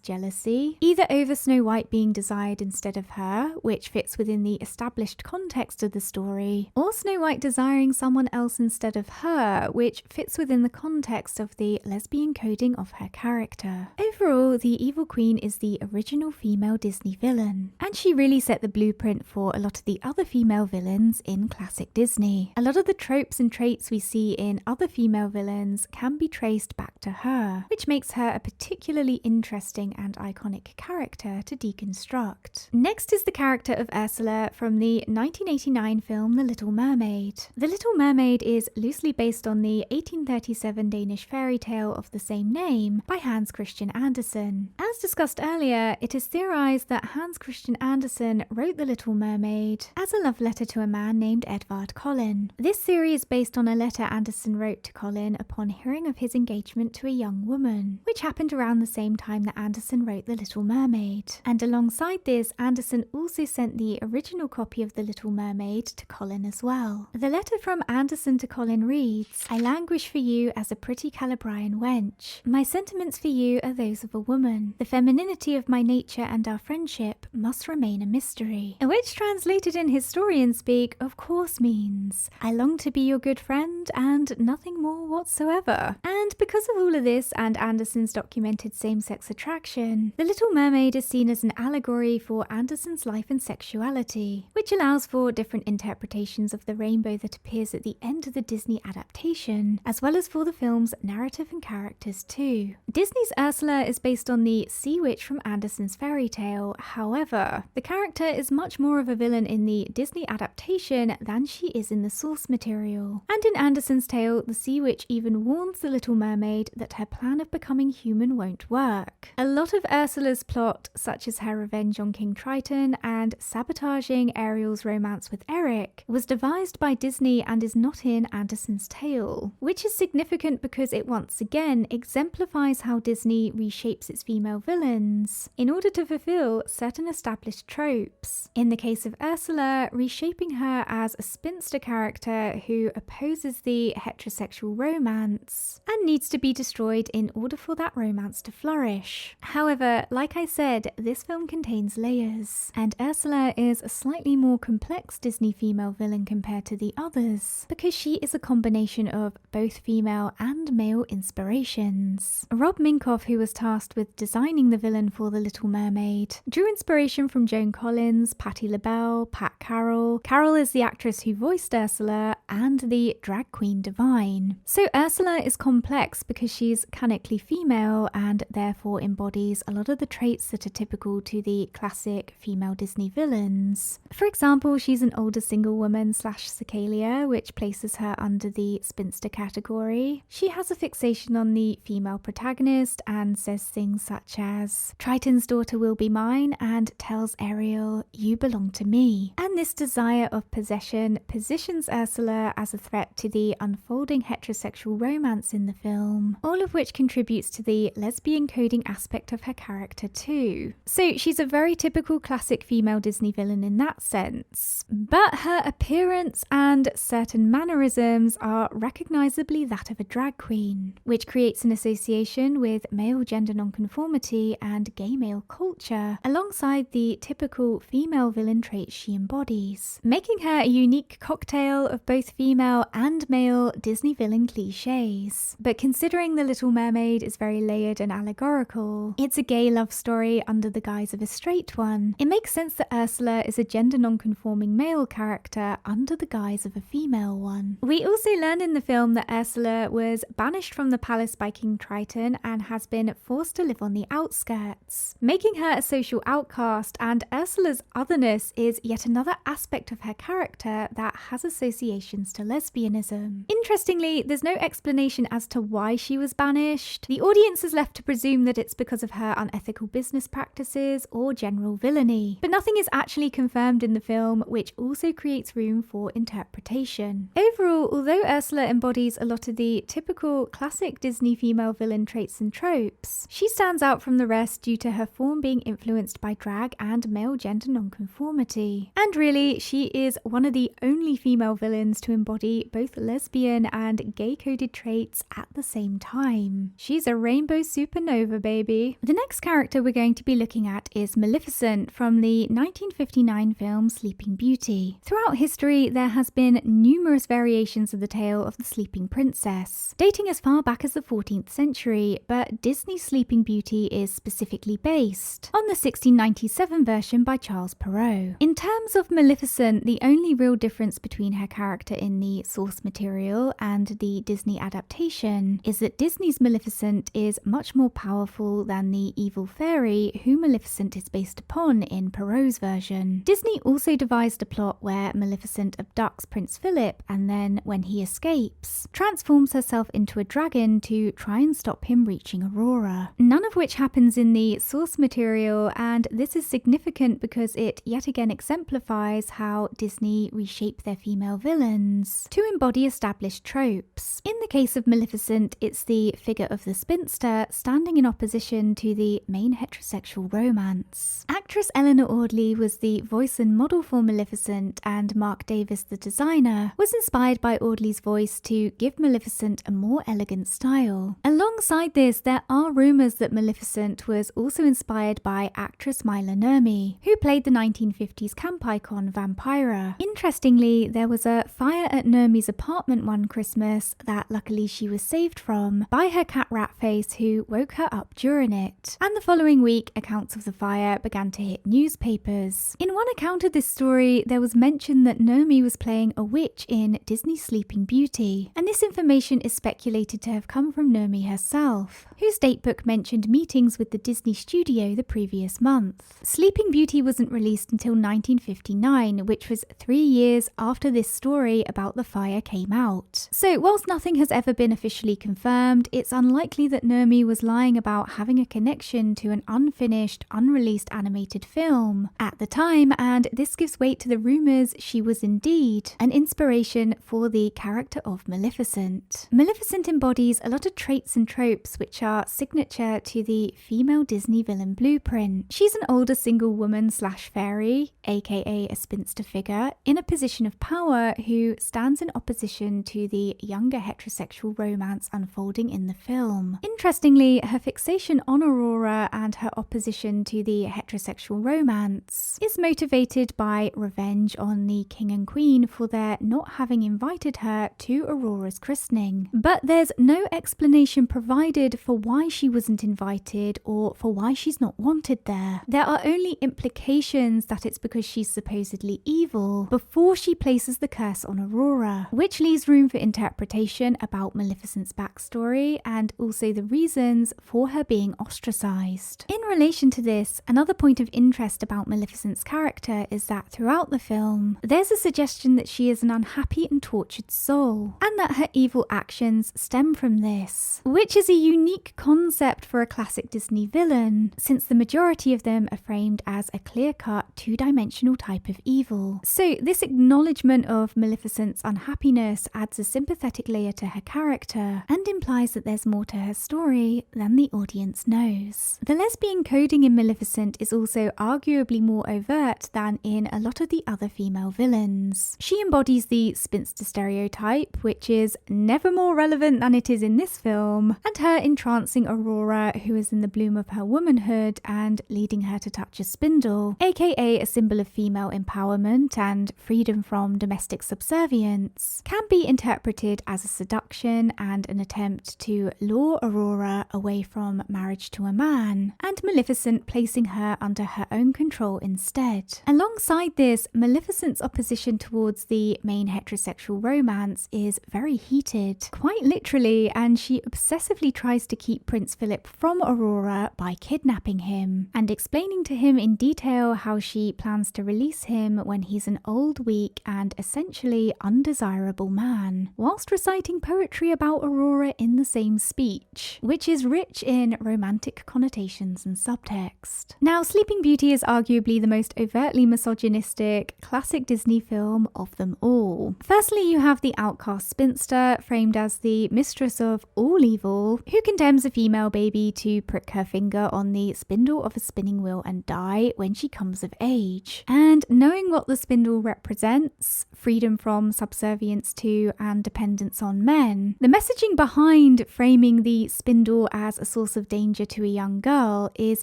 jealousy, either over Snow White being desired instead of her, which fits within the established context of the story, or Snow White desiring someone else instead of her, which fits within the context of the lesbian coding of her character. Overall, the evil queen is the original female Disney villain, and she really set the blueprint for a lot of the other female villains in classic Disney. A lot of the tropes and traits we see in other female villains can be traced back to her, which makes her a particularly interesting and iconic character to deconstruct. Next is the character of Ursula from the 1989 film The Little Mermaid. The Little Mermaid is loosely based on the 1837 Danish fairy tale of the same name by Hans Christian Andersen. As discussed earlier, it is theorized that Hans Christian Andersen wrote The Little Mermaid as a love letter to a man named Edvard Collin. This theory is based on a letter Andersen wrote to Collin upon hearing of his engagement to a young woman, which happened around the same time that Andersen wrote The Little Mermaid. And alongside this, Andersen also sent the original copy of The Little Mermaid to Collin as well. The letter from Andersen to Collin reads, "I languish for you as a pretty Calabrian wench. My sentiments for you are those of a woman. The femininity of my nature and our friendship must remain a mystery." Which translated in historian speak, of course means, I long to be your good friend and nothing more whatsoever. And because of all of this and Andersen's documented same-sex attraction, The Little Mermaid is seen as an allegory for Andersen's life and sexuality, which allows for different interpretations of the rainbow that appears at the end of the Disney adaptation, as well as for the film's narrative and characters too. Disney's Ursula is based on the sea witch from Andersen's fairy tale. However, the character is much more of a villain in the Disney adaptation than she is in the source material. And in Andersen's tale, the sea witch even warns the Little Mermaid that her plan of becoming human won't work. A lot of Ursula's plot, such as her revenge on King Triton and sabotaging Ariel's romance with Eric, was devised by Disney and is not in Anderson's tale, which is significant because it once again exemplifies how Disney reshapes its female villains in order to fulfill certain established tropes. In the case of Ursula, reshaping her as a spinster character who opposes the heterosexual romance and needs to be destroyed in order for that romance to flourish. However, like I said, this film contains layers, and Ursula is a slightly more complex Disney female villain compared to the others, because she is a combination of both female and male inspirations. Rob Minkoff, who was tasked with designing the villain for The Little Mermaid, drew inspiration from Joan Collins, Patti LaBelle, Pat Carroll. Carroll is the actress who voiced Ursula, and the drag queen Divine. So Ursula is complex because she's canonically female and therefore embodies a lot of the traits that are typical to the classic female Disney villains. For example, she's an older single woman / Cicalia, which places her under the spinster category. She has a fixation on the female protagonist and says things such as, "Triton's daughter will be mine," and tells Ariel, "You belong to me." And this desire of possession positions Ursula as a threat to the unfolding heterosexual romance in the film, all of which contributes to the lesbian coding aspect of her character too. So she's a very typical classic female Disney villain in that sense, but her appearance and certain mannerisms are recognisably that of a drag queen, which creates an association with male gender nonconformity and gay male culture, alongside the typical female villain traits she embodies, making her a unique cocktail of both female and male Disney villain cliches. But considering The Little Mermaid is very layered and allegorical, it's a gay love story under the guise of a straight one, it makes sense that Ursula is a gender non-conforming male character under the guise of a female one. We also learn in the film that Ursula was banished from the palace by King Triton and has been forced to live on the outskirts, making her a social outcast, and Ursula's otherness is yet another aspect of her character that has associations to lesbianism. Interestingly, there's no explanation as to why she was banished. The audience is left to presume that it's because of her unethical business practices or general villainy, but nothing is actually confirmed in the film, which also creates room for interpretation. Overall, although Ursula embodies a lot of the typical classic Disney female villain traits and tropes, she stands out from the rest due to her form being influenced by drag and male gender nonconformity. And really, she is one of the only female villains to embody both lesbian and gay-coded traits at the same time. She's a rainbow supernova, baby. The next character we're going to be looking at is Maleficent from the 1959 film Sleeping Beauty. Throughout history, there has been numerous variations of the tale of the Sleeping Princess, dating as far back as the 14th century, but Disney's Sleeping Beauty is specifically based on the 1697 version by Charles Perrault. In terms of Maleficent, the only real difference between her character in the source material and the Disney adaptation is that Disney's Maleficent is much more powerful than the evil fairy who Maleficent is based upon in Perrault's version. Disney also devised a plot where Maleficent abducts Prince Philip and then, when he escapes, transforms herself into a dragon to try and stop him reaching Aurora. None of which happens in the source material, and this is significant because it yet again exemplifies how Disney reshape their female villains to embody established tropes. In the case of Maleficent, it's the figure of the spinster standing in opposition to the main heterosexual romance. Actress Eleanor Audley was the voice and model for Maleficent, and Mark Davis, the designer, was inspired by Audley's voice to give Maleficent a more elegant style. Alongside this, there are rumours that Maleficent was also inspired by actress Mila Nurmi, who played the 1950s camp icon Vampira. Interestingly, there was a fire at Nurmi's apartment one Christmas that luckily she was saved from by her cat Ratface, who woke her up during it. And the following week, accounts of the fire began to hit newspapers. In one account of this story, there was mention that Nomi was playing a witch in Disney's Sleeping Beauty, and this information is speculated to have come from Nomi herself, whose datebook mentioned meetings with the Disney studio the previous month. Sleeping Beauty wasn't released until 1959, which was 3 years after this story about the fire came out. So whilst nothing has ever been officially confirmed, it's unlikely that Nomi was lying about having a connection to an unfinished, unreleased animated film at the time, and this gives weight to the rumours she was indeed an inspiration for the character of Maleficent. Maleficent embodies a lot of traits and tropes which are signature to the female Disney villain blueprint. She's an older single woman slash fairy, aka a spinster figure, in a position of power who stands in opposition to the younger heterosexual romance unfolding in the film. Interestingly, her fixation on Aurora and her opposition to the heterosexual romance is motivated by revenge on the king and queen for their not having invited her to Aurora's christening. But there's no explanation provided for why she wasn't invited or for why she's not wanted there. There are only implications that it's because she's supposedly evil before she places the curse on Aurora, which leaves room for interpretation about Maleficent's backstory and also the reasons for her being ostracized. In relation to this, another point of interest about Maleficent's character is that throughout the film, there's a suggestion that she is an unhappy and tortured soul, and that her evil actions stem from this, which is a unique concept for a classic Disney villain, since the majority of them are framed as a clear-cut, two-dimensional type of evil. So this acknowledgement of Maleficent's unhappiness adds a sympathetic layer to her character and implies that there's more to her story than the audience knows. The lesbian coding in Maleficent is also arguably more overt than in a lot of the other female villains. She embodies the spinster stereotype, which is never more relevant than it is in this film, and her entrancing Aurora, who is in the bloom of her womanhood, and leading her to touch a spindle, aka a symbol of female empowerment and freedom from domestic subservience, can be interpreted as a seduction and an attempt to lure Aurora away from marriage to a man, and Maleficent placing her under her own control instead. Alongside this, Maleficent's opposition towards the main heterosexual romance is very heated, quite literally, and she obsessively tries to keep Prince Philip from Aurora by kidnapping him and explaining to him in detail how she plans to release him when he's an old, weak, and essentially undesirable man, whilst reciting poetry about Aurora in the same speech, which is rich in romantic connotations and subtext. Now, Sleeping Beauty is arguably the most overtly misogynistic classic Disney film of them all. Firstly, you have the outcast spinster, framed as the mistress of all evil, who condemns a female baby to prick her finger on the spindle of a spinning wheel and die when she comes of age. And knowing what the spindle represents, freedom from subservience to and dependence on men, the messaging behind framing the spindle as a source of danger to a young girl is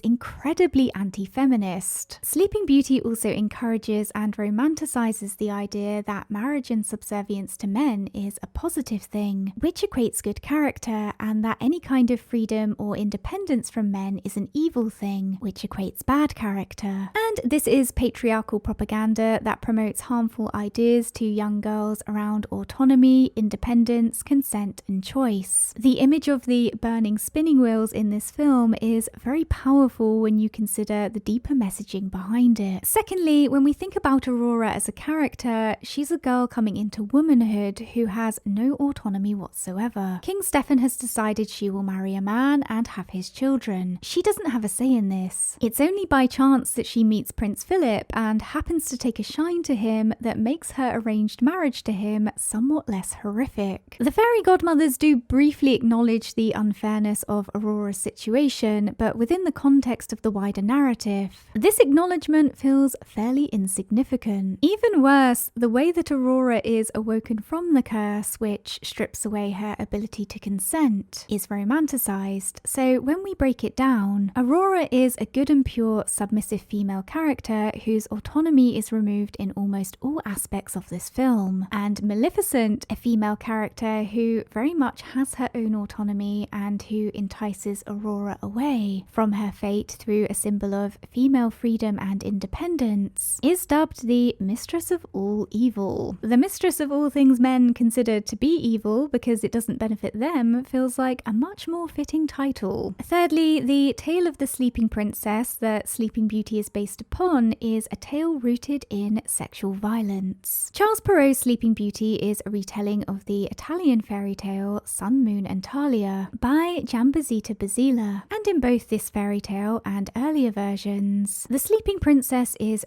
incredibly anti-feminist. Sleeping Beauty also encourages and romanticizes the idea that marriage and subservience to men is a positive thing, which equates good character, and that any kind of freedom or independence from men is an evil thing, which equates bad character. And this is patriarchal propaganda that promotes harmful ideas to young girls around autonomy, independence, consent, and choice. The image of the burning spinning wheels in this film is very powerful when you consider the deeper messaging behind it. Secondly, when we think about Aurora as a character, she's a girl coming into womanhood who has no autonomy whatsoever. King Stefan has decided she will marry a man and have his children. She doesn't have a say in this. It's only by chance that she meets Prince Philip and happens to take a shine to him that makes her arranged marriage to him somewhat less horrific. The fairy godmothers do briefly acknowledge the unfairness of Aurora's situation, but within the context of the wider narrative, this acknowledgement feels fairly insignificant. Even worse, the way that Aurora is awoken from the curse, which strips away her ability to consent, is romanticized. So when we break it down, Aurora is a good and pure submissive female character whose autonomy is removed in almost all aspects of this film, and Maleficent, a female character who very much has her own autonomy and who entices Aurora away from her fate through a symbol of female freedom and independence, is dubbed the Mistress of All Evil. The mistress of all things men consider to be evil because it doesn't benefit them feels like a much more fitting title. Thirdly, the tale of the Sleeping Princess that Sleeping Beauty is based upon is a tale rooted in sexual violence. Charles Perrault's Sleeping Beauty is a retelling of the Italian fairy tale Sun, Moon and Talia by Giambattista Basile, and in both this fairy tale and earlier versions, the Sleeping Princess is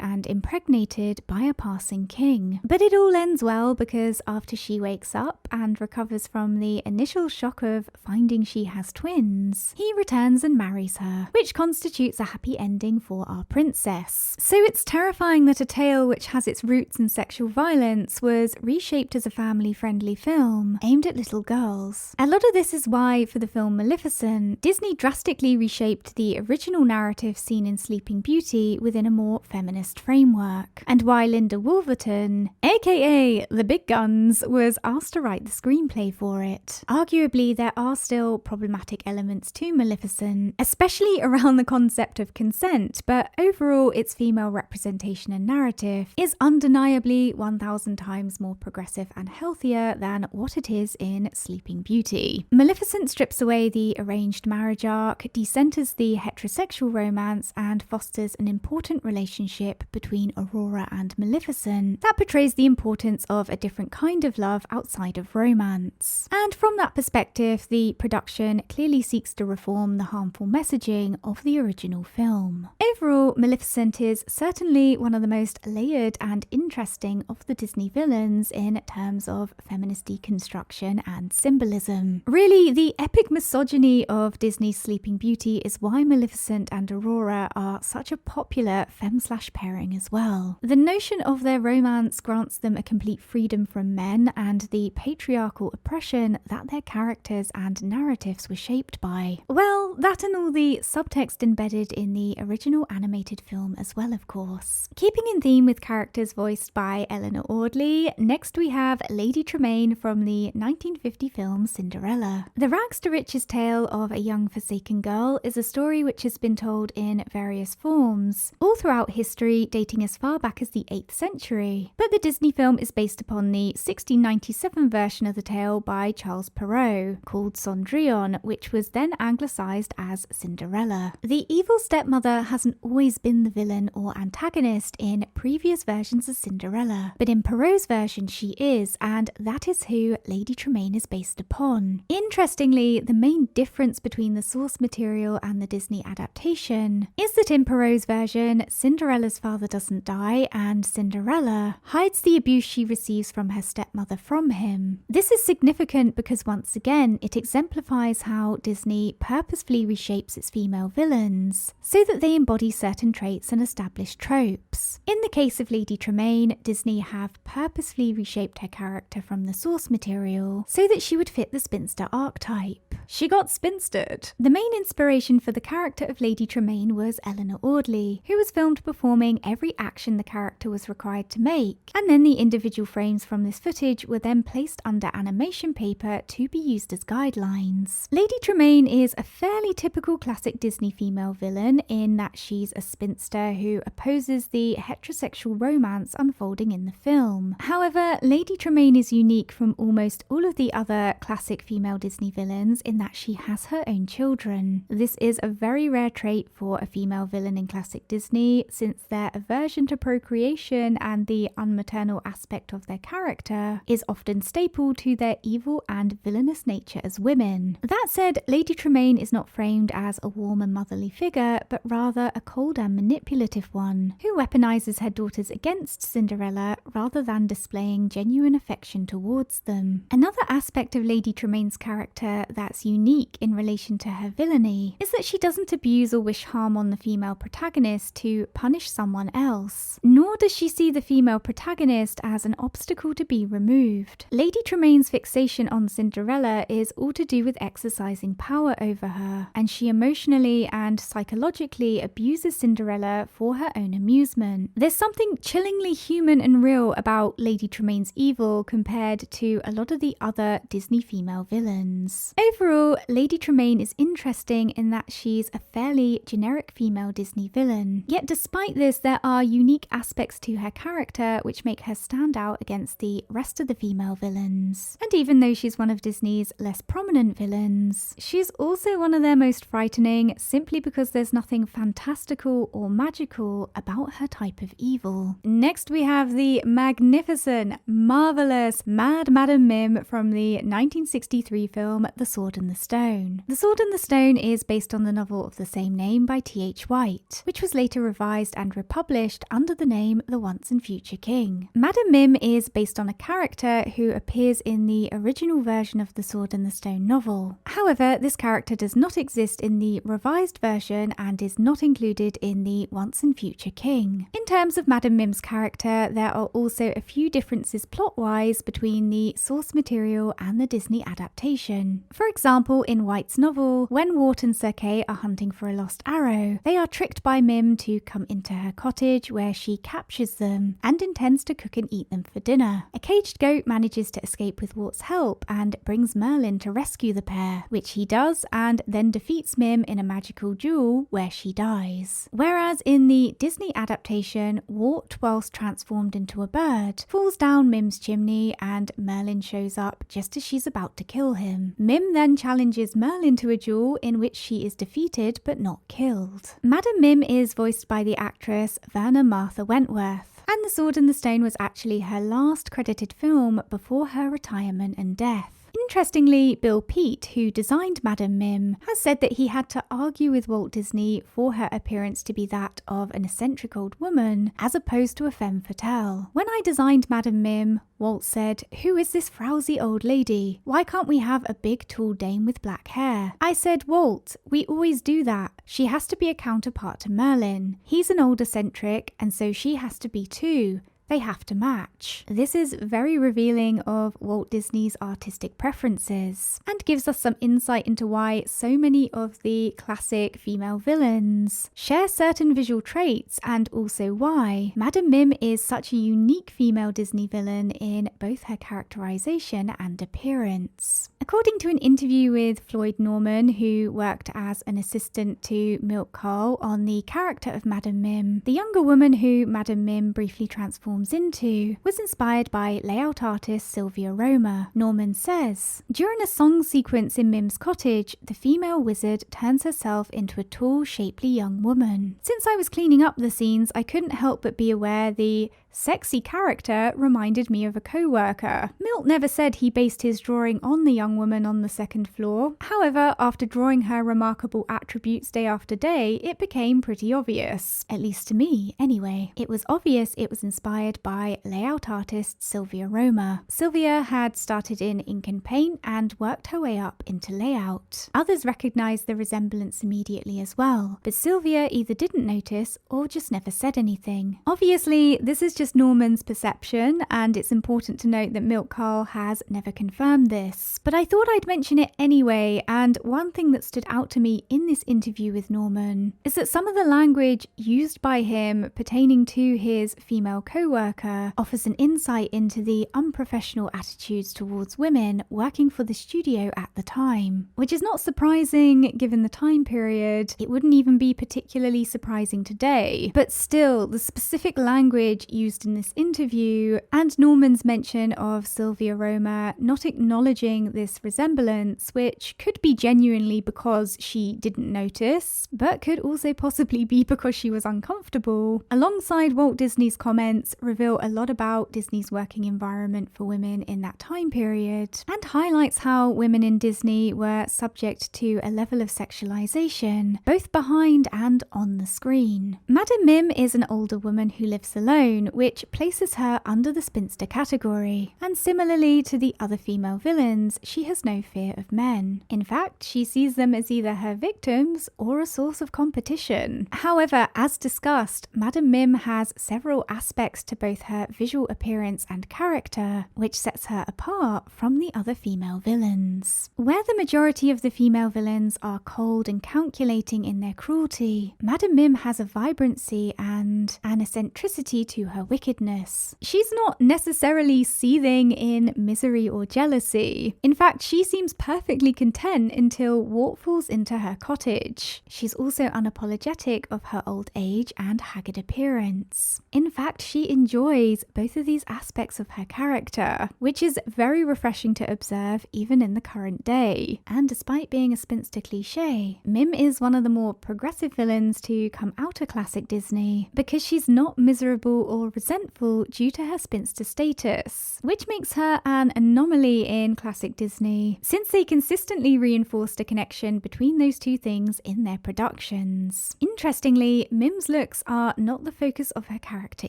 and impregnated by a passing king. But it all ends well because after she wakes up and recovers from the initial shock of finding she has twins, he returns and marries her, which constitutes a happy ending for our princess. So it's terrifying that a tale which has its roots in sexual violence was reshaped as a family-friendly film aimed at little girls. A lot of this is why, for the film Maleficent, Disney drastically reshaped the original narrative seen in Sleeping Beauty within a more feminist framework, and why Linda Wolverton, aka the Big Guns, was asked to write the screenplay for it. Arguably, there are still problematic elements to Maleficent, especially around the concept of consent, but overall its female representation and narrative is undeniably 1,000 times more progressive and healthier than what it is in Sleeping Beauty. Maleficent strips away the arranged marriage arc, decenters the heterosexual romance, and fosters an important relationship between Aurora and Maleficent that portrays the importance of a different kind of love outside of romance. And from that perspective, the production clearly seeks to reform the harmful messaging of the original film. Overall, Maleficent is certainly one of the most layered and interesting of the Disney villains in terms of feminist deconstruction and symbolism. Really, the epic misogyny of Disney's Sleeping Beauty is why Maleficent and Aurora are such a popular femme/pairing as well. The notion of their romance grants them a complete freedom from men and the patriarchal oppression that their characters and narratives were shaped by. Well, that and all the subtext embedded in the original animated film as well, of course. Keeping in theme with characters voiced by Eleanor Audley, next we have Lady Tremaine from the 1950 film Cinderella. The rags to riches tale of a young forsaken girl is a story which has been told in various forms all throughout history, dating as far back as the 8th century. But the Disney film is based upon the 1697 version of the tale by Charles Perrault, called Cendrillon, which was then anglicised as Cinderella. The evil stepmother hasn't always been the villain or antagonist in previous versions of Cinderella, but in Perrault's version she is, and that is who Lady Tremaine is based upon. Interestingly, the main difference between the source material and the Disney adaptation is that in Perrault's version, Cinderella's father doesn't die, and Cinderella hides the abuse she receives from her stepmother from him. This is significant because once again it exemplifies how Disney purposefully reshapes its female villains so that they embody certain traits and established tropes. In the case of Lady Tremaine, Disney have purposefully reshaped her character from the source material so that she would fit the spinster archetype. She got spinstered. The main inspiration for the character of Lady Tremaine was Eleanor Audley, who was filmed performing every action the character was required to make, and then the individual frames from this footage were then placed under animation paper to be used as guidelines. Lady Tremaine is a fairly typical classic Disney female villain in that she's a spinster who opposes the heterosexual romance unfolding in the film. However, Lady Tremaine is unique from almost all of the other classic female Disney villains in that she has her own children. This is a very rare trait for a female villain in classic Disney, since their aversion to procreation and the unmaternal aspect of their character is often stapled to their evil and villainous nature as women. That said, Lady Tremaine is not framed as a warm and motherly figure, but rather a cold and manipulative one, who weaponizes her daughters against Cinderella rather than displaying genuine affection towards them. Another aspect of Lady Tremaine's character that's unique in relation to her villainy is that she doesn't abuse or wish harm on the female protagonist to punish someone someone else. Nor does she see the female protagonist as an obstacle to be removed. Lady Tremaine's fixation on Cinderella is all to do with exercising power over her, and she emotionally and psychologically abuses Cinderella for her own amusement. There's something chillingly human and real about Lady Tremaine's evil compared to a lot of the other Disney female villains. Overall, Lady Tremaine is interesting in that she's a fairly generic female Disney villain. Yet despite this, there are unique aspects to her character which make her stand out against the rest of the female villains. And even though she's one of Disney's less prominent villains, she's also one of their most frightening simply because there's nothing fantastical or magical about her type of evil. Next we have the magnificent, marvelous Mad Madam Mim from the 1963 film The Sword and the Stone. The Sword and the Stone is based on the novel of the same name by T.H. White, which was later revised and republished under the name The Once and Future King. Madam Mim is based on a character who appears in the original version of the Sword and the Stone novel. However, this character does not exist in the revised version and is not included in the Once and Future King. In terms of Madam Mim's character, there are also a few differences plot-wise between the source material and the Disney adaptation. For example, in White's novel, when Wart and Sir Kay are hunting for a lost arrow, they are tricked by Mim to come into her cottage where she captures them and intends to cook and eat them for dinner. A caged goat manages to escape with Wart's help and brings Merlin to rescue the pair, which he does and then defeats Mim in a magical duel where she dies. Whereas in the Disney adaptation, Wart, whilst transformed into a bird, falls down Mim's chimney and Merlin shows up just as she's about to kill him. Mim then challenges Merlin to a duel in which she is defeated but not killed. Madam Mim is voiced by the actress Verna Martha Wentworth, and The Sword and the Stone was actually her last credited film before her retirement and death. Interestingly, Bill Peet, who designed Madam Mim, has said that he had to argue with Walt Disney for her appearance to be that of an eccentric old woman, as opposed to a femme fatale. When I designed Madam Mim, Walt said, "Who is this frowsy old lady? Why can't we have a big tall dame with black hair?" I said, "Walt, we always do that. She has to be a counterpart to Merlin. He's an old eccentric, and so she has to be too. They have to match." This is very revealing of Walt Disney's artistic preferences and gives us some insight into why so many of the classic female villains share certain visual traits, and also why Madam Mim is such a unique female Disney villain in both her characterization and appearance. According to an interview with Floyd Norman, who worked as an assistant to Milk Carl on the character of Madam Mim, the younger woman who Madam Mim briefly transformed into was inspired by layout artist Sylvia Roma. Norman says, "During a song sequence in Mim's cottage, the female wizard turns herself into a tall, shapely young woman. Since I was cleaning up the scenes, I couldn't help but be aware the sexy character reminded me of a co-worker." Milt never said he based his drawing on the young woman on the second floor. However, after drawing her remarkable attributes day after day, it became pretty obvious. At least to me, anyway. It was obvious it was inspired by layout artist Sylvia Roma. Sylvia had started in ink and paint and worked her way up into layout. Others recognized the resemblance immediately as well, but Sylvia either didn't notice or just never said anything. Obviously, this is just Norman's perception, and it's important to note that Milk Carl has never confirmed this, but I thought I'd mention it anyway. And one thing that stood out to me in this interview with Norman is that some of the language used by him pertaining to his female co-worker offers an insight into the unprofessional attitudes towards women working for the studio at the time, which is not surprising given the time period. It wouldn't even be particularly surprising today, but still, the specific language used in this interview and Norman's mention of Sylvia Roma not acknowledging this resemblance, which could be genuinely because she didn't notice, but could also possibly be because she was uncomfortable, alongside Walt Disney's comments, reveal a lot about Disney's working environment for women in that time period, and highlights how women in Disney were subject to a level of sexualization, both behind and on the screen. Madam Mim is an older woman who lives alone, which which places her under the spinster category. And similarly to the other female villains, she has no fear of men. In fact, she sees them as either her victims or a source of competition. However, as discussed, Madam Mim has several aspects to both her visual appearance and character, which sets her apart from the other female villains. Where the majority of the female villains are cold and calculating in their cruelty, Madam Mim has a vibrancy and an eccentricity to her wickedness. She's not necessarily seething in misery or jealousy. In fact, she seems perfectly content until Wart falls into her cottage. She's also unapologetic of her old age and haggard appearance. In fact, she enjoys both of these aspects of her character, which is very refreshing to observe even in the current day. And despite being a spinster cliche, Mim is one of the more progressive villains to come out of classic Disney because she's not miserable or resentful due to her spinster status, which makes her an anomaly in classic Disney, since they consistently reinforced a connection between those two things in their productions. Interestingly, Mim's looks are not the focus of her character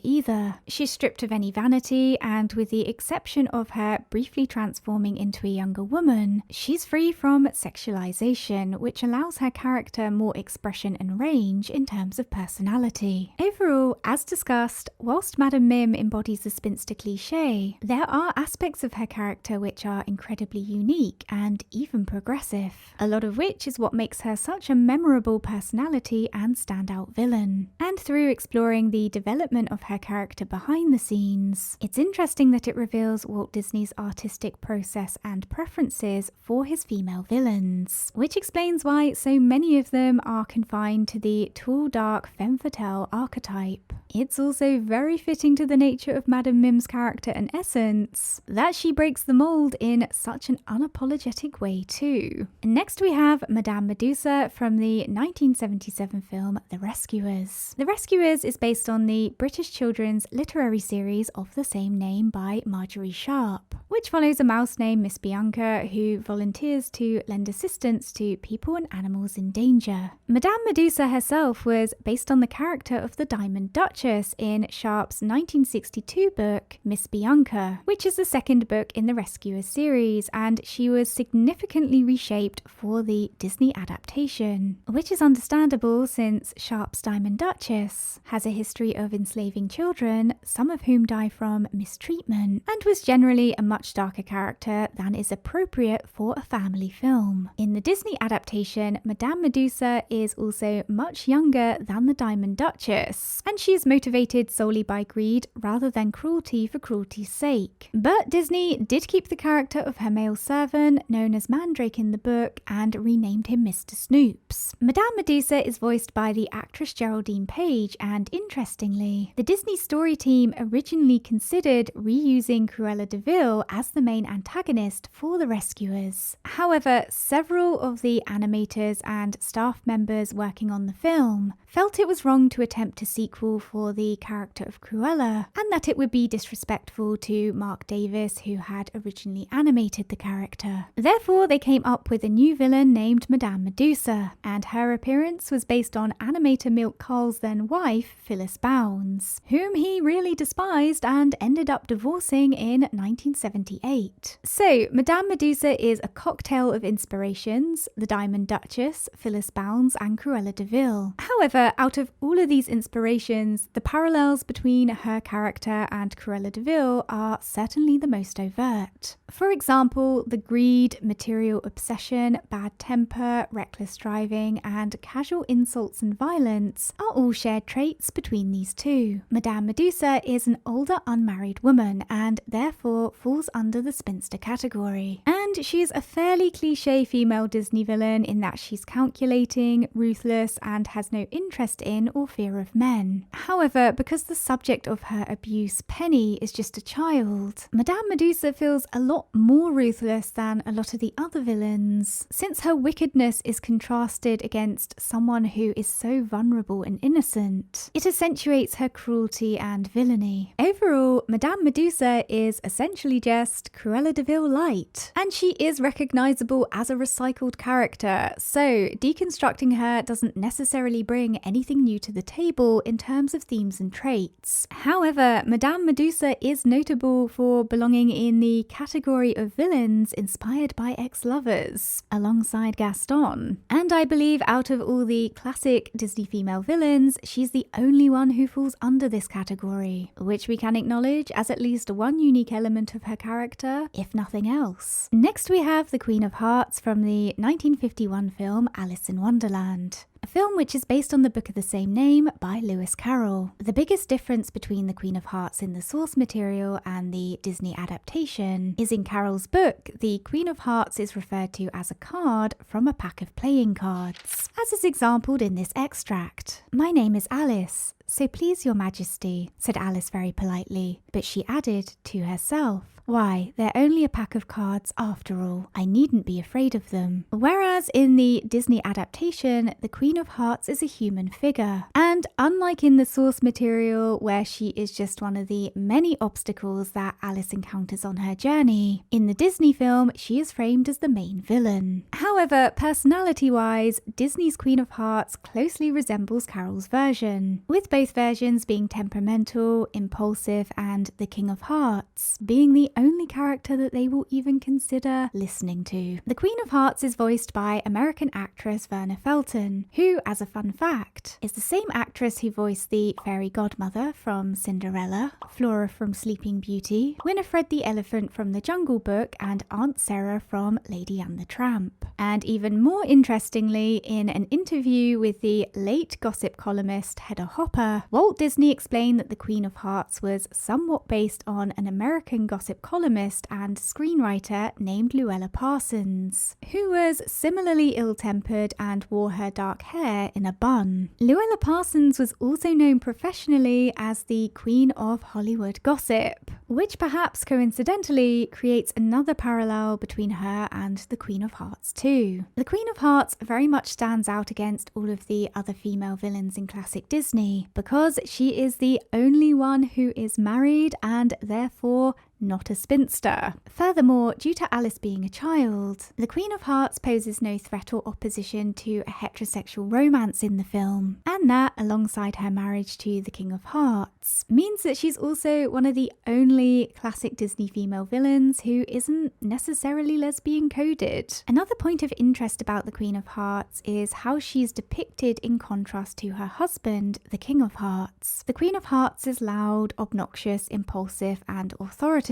either. She's stripped of any vanity, and with the exception of her briefly transforming into a younger woman, she's free from sexualization, which allows her character more expression and range in terms of personality. Overall, as discussed, whilst Madam Mim embodies the spinster cliche, there are aspects of her character which are incredibly unique and even progressive, a lot of which is what makes her such a memorable personality and standout villain. And through exploring the development of her character behind the scenes, it's interesting that it reveals Walt Disney's artistic process and preferences for his female villains, which explains why so many of them are confined to the tall, dark femme fatale archetype. It's also very fitting to the nature of Madam Mim's character and essence that she breaks the mold in such an unapologetic way too. Next we have Madame Medusa from the 1977 film The Rescuers. The Rescuers is based on the British children's literary series of the same name by Marjorie Sharp, which follows a mouse named Miss Bianca who volunteers to lend assistance to people and animals in danger. Madame Medusa herself was based on the character of the Diamond Duchess in Sharp's 1962 book Miss Bianca, which is the second book in the Rescuers series, and she was significantly reshaped for the Disney adaptation, which is understandable since Sharp's Diamond Duchess has a history of enslaving children, some of whom die from mistreatment, and was generally a much darker character than is appropriate for a family film. In the Disney adaptation, Madame Medusa is also much younger than the Diamond Duchess, and she is motivated solely by greed rather than cruelty for cruelty's sake. But Disney did keep the character of her male servant, known as Mandrake in the book, and renamed him Mr. Snoops. Madame Medusa is voiced by the actress Geraldine Page, and interestingly, the Disney story team originally considered reusing Cruella de Vil as the main antagonist for the Rescuers. However, several of the animators and staff members working on the film felt it was wrong to attempt a sequel for the character of Cruella, and that it would be disrespectful to Mark Davis, who had originally animated the character. Therefore, they came up with a new villain named Madame Medusa, and her appearance was based on animator Milt Kahle's then wife, Phyllis Bounds, whom he really despised and ended up divorcing in 1978. So, Madame Medusa is a cocktail of inspirations: the Diamond Duchess, Phyllis Bounds, and Cruella de Vil. However, out of all of these inspirations, the parallels between her character and Cruella de Vil are certainly the most overt. For example, the greed, material obsession, bad temper, reckless driving, and casual insults and violence are all shared traits between these two. Madame Medusa is an older unmarried woman and therefore falls under the spinster category. And she's a fairly cliche female Disney villain in that she's calculating, ruthless, and has no interest in or fear of men. However, because the subject of her abuse, Penny, is just a child, Madame Medusa feels a lot more ruthless than a lot of the other villains, since her wickedness is contrasted against someone who is so vulnerable and innocent. It accentuates her cruelty and villainy. Overall, Madame Medusa is essentially just Cruella de Vil light, and she is recognizable as a recycled character, so deconstructing her doesn't necessarily bring anything new to the table in terms of themes and traits. villains. However, Madame Medusa is notable for belonging in the category of villains inspired by ex-lovers, alongside Gaston. And I believe out of all the classic Disney female villains, she's the only one who falls under this category, which we can acknowledge as at least one unique element of her character, if nothing else. Next we have the Queen of Hearts from the 1951 film Alice in Wonderland, a film which is based on the book of the same name by Lewis Carroll. The biggest difference between the Queen of Hearts in the source material and the Disney adaptation is in Carroll's book, the Queen of Hearts is referred to as a card from a pack of playing cards, as is exampled in this extract. "My name is Alice, so please your majesty," said Alice very politely, but she added to herself, "Why, they're only a pack of cards after all. I needn't be afraid of them." Whereas in the Disney adaptation, the Queen of Hearts is a human figure. And unlike in the source material, where she is just one of the many obstacles that Alice encounters on her journey, in the Disney film, she is framed as the main villain. However, personality-wise, Disney's Queen of Hearts closely resembles Carroll's version, with both versions being temperamental, impulsive, and the King of Hearts being the only character that they will even consider listening to. The Queen of Hearts is voiced by American actress Verna Felton, who, as a fun fact, is the same actress who voiced the fairy godmother from Cinderella, Flora from Sleeping Beauty, Winifred the Elephant from The Jungle Book, and Aunt Sarah from Lady and the Tramp. And even more interestingly, in an interview with the late gossip columnist Hedda Hopper, Walt Disney explained that the Queen of Hearts was somewhat based on an American gossip columnist and screenwriter named Luella Parsons, who was similarly ill-tempered and wore her dark hair in a bun. Luella Parsons was also known professionally as the Queen of Hollywood Gossip, which perhaps coincidentally creates another parallel between her and the Queen of Hearts too. The Queen of Hearts very much stands out against all of the other female villains in classic Disney because she is the only one who is married and therefore not a spinster. Furthermore, due to Alice being a child, the Queen of Hearts poses no threat or opposition to a heterosexual romance in the film, and that, alongside her marriage to the King of Hearts, means that she's also one of the only classic Disney female villains who isn't necessarily lesbian coded. Another point of interest about the Queen of Hearts is how she's depicted in contrast to her husband, the King of Hearts. The Queen of Hearts is loud, obnoxious, impulsive, and authoritative,